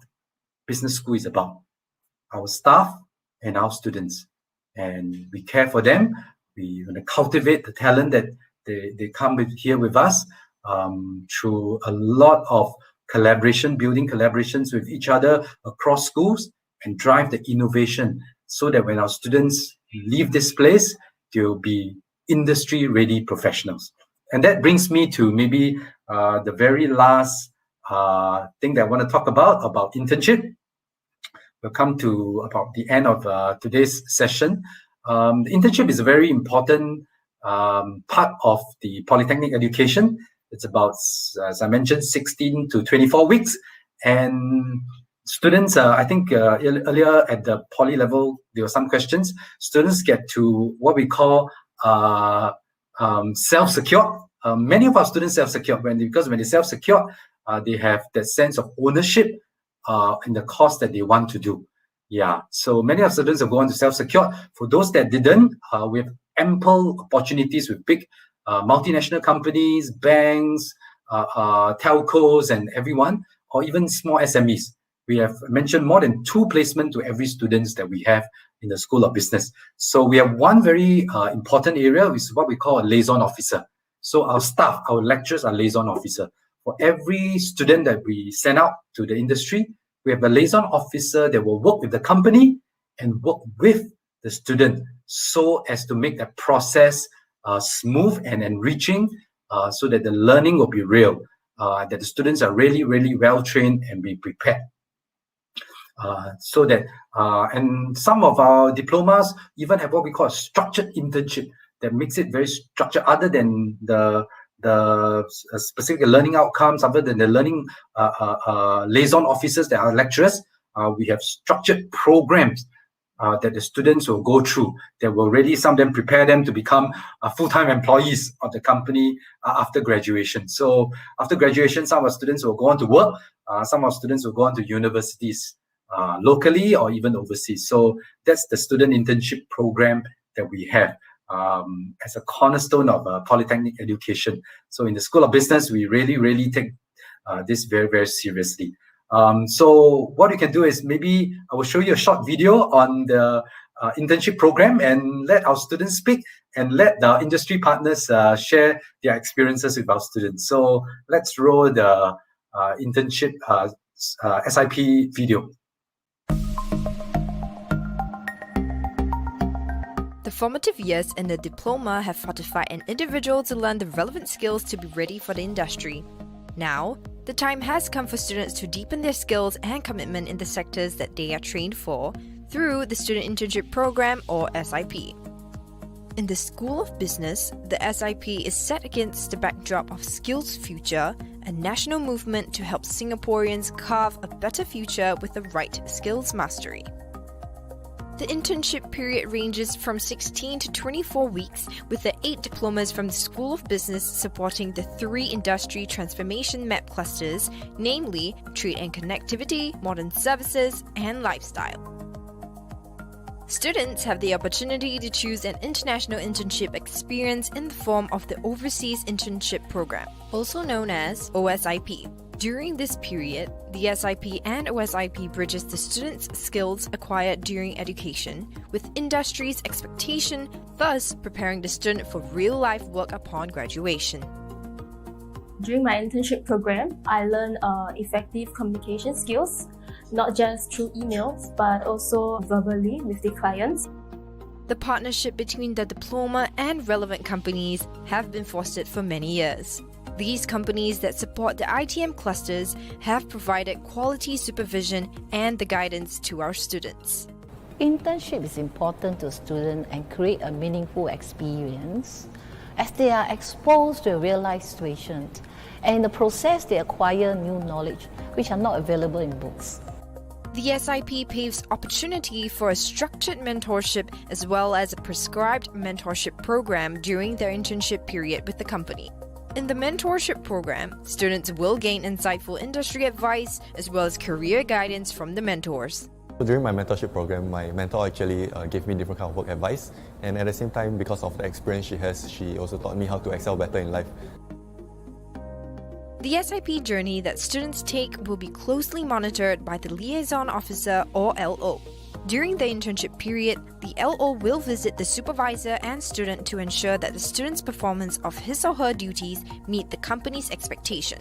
business school is about. Our staff and our students, and we care for them. We want to cultivate the talent that they come here with us. Through a lot of collaboration, building collaborations with each other across schools, and drive the innovation so that when our students leave this place, they'll be industry-ready professionals. And that brings me to maybe the very last thing that I want to talk about internship. We'll come to about the end of today's session. The internship is a very important part of the Polytechnic education. It's about, as I mentioned, 16 to 24 weeks. And students, I think earlier at the poly level, there were some questions. Students get to what we call self-secured many of our students self-secure because when they self-secure, they have that sense of ownership in the course that they want to do. Yeah, so many of students have gone to self-secure. For those that didn't, we have ample opportunities with big multinational companies, banks, telcos, and everyone, or even small SMEs. We have mentioned more than 2 placements to every student that we have in the School of Business. So we have one very important area, which is what we call a liaison officer. So our staff, our lecturers are liaison officer. For every student that we send out to the industry, we have a liaison officer that will work with the company and work with the student so as to make that process smooth and enriching, so that the learning will be real, that the students are really, really well trained and be prepared. So that and some of our diplomas even have what we call a structured internship that makes it very structured, other than the specific learning outcomes, other than the learning liaison officers that are lecturers. We have structured programs that the students will go through that will really, some of them prepare them to become full-time employees of the company after graduation. So after graduation, some of our students will go on to work, some of our students will go on to universities locally or even overseas. So that's the student internship program that we have as a cornerstone of polytechnic education. So in the School of Business, we really, really take this very, very seriously. So what you can do is, maybe I will show you a short video on the internship program and let our students speak and let the industry partners share their experiences with our students. So let's roll the internship SIP video. The formative years in the diploma have fortified an individual to learn the relevant skills to be ready for the industry. Now, the time has come for students to deepen their skills and commitment in the sectors that they are trained for through the Student Internship Program, or SIP. In the School of Business, the SIP is set against the backdrop of Skills Future, a national movement to help Singaporeans carve a better future with the right skills mastery. The internship period ranges from 16 to 24 weeks, with the 8 diplomas from the School of Business supporting the 3 industry transformation map clusters, namely Trade and Connectivity, Modern Services, and Lifestyle. Students have the opportunity to choose an international internship experience in the form of the Overseas Internship Program, also known as OSIP. During this period, the SIP and OSIP bridges the students' skills acquired during education with industry's expectation, thus preparing the student for real-life work upon graduation. During my internship program, I learned effective communication skills, not just through emails, but also verbally with the clients. The partnership between the diploma and relevant companies have been fostered for many years. These companies that support the ITM clusters have provided quality supervision and the guidance to our students. Internship is important to students and create a meaningful experience as they are exposed to a real-life situation, and in the process they acquire new knowledge which are not available in books. The SIP paves opportunity for a structured mentorship as well as a prescribed mentorship program during their internship period with the company. In the mentorship program, students will gain insightful industry advice as well as career guidance from the mentors. During my mentorship program, my mentor actually gave me different kind of work advice, and at the same time, because of the experience she has, she also taught me how to excel better in life. The SIP journey that students take will be closely monitored by the Liaison Officer, or LO. During the internship period, the LO will visit the supervisor and student to ensure that the student's performance of his or her duties meet the company's expectation.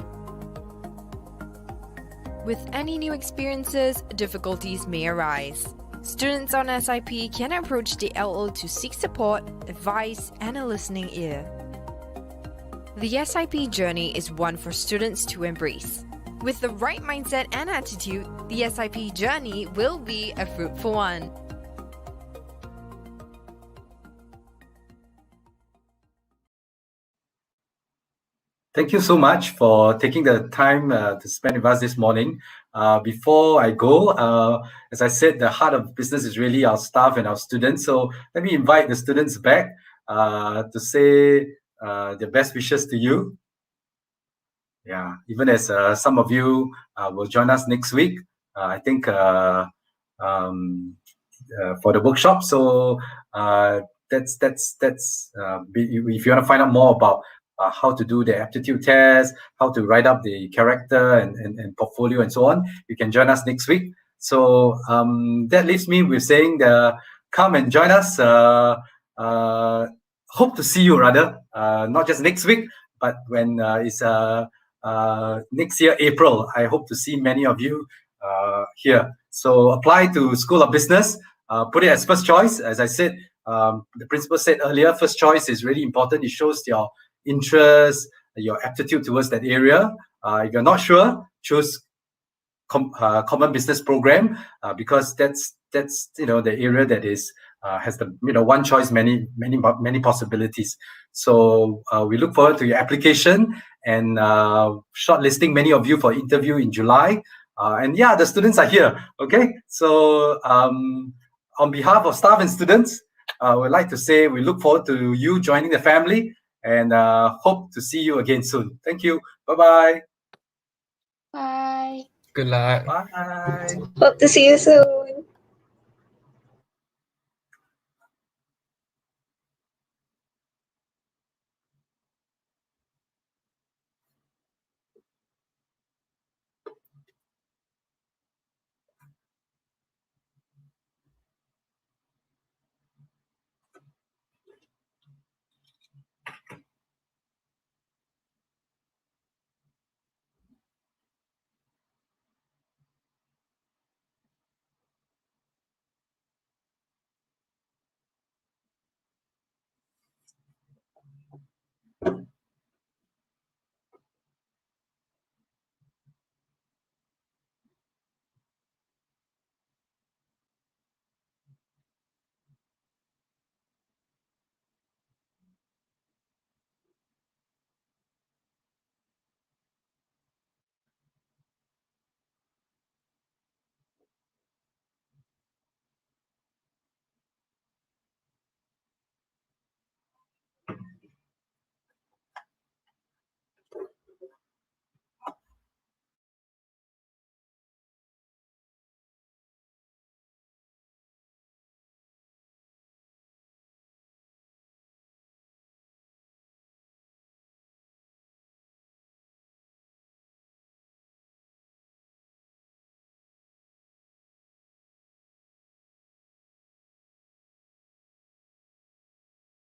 With any new experiences, difficulties may arise. Students on SIP can approach the LO to seek support, advice, and a listening ear. The SIP journey is one for students to embrace. With the right mindset and attitude, the SIP journey will be a fruitful one. Thank you so much for taking the time to spend with us this morning. Before I go, as I said, the heart of business is really our staff and our students. So let me invite the students back to say the best wishes to you. Yeah, even as some of you will join us next week, I think for the workshop. So that's if you want to find out more about how to do the aptitude test, how to write up the character and portfolio and so on, you can join us next week. So that leaves me with saying come and join us. Hope to see you rather, not just next week, but when it's next year, April. I hope to see many of you here. So apply to School of Business, put it as first choice. As I said, the principal said earlier, first choice is really important. It shows your interest, your aptitude towards that area. If you're not sure, choose Common Business Program because that's the area that is has the one choice, many possibilities. So we look forward to your application and shortlisting many of you for interview in July. And yeah, the students are here. Okay, so on behalf of staff and students, we'd like to say we look forward to you joining the family and hope to see you again soon. Thank you. Bye-bye. Bye. Good luck. Bye. Hope to see you soon.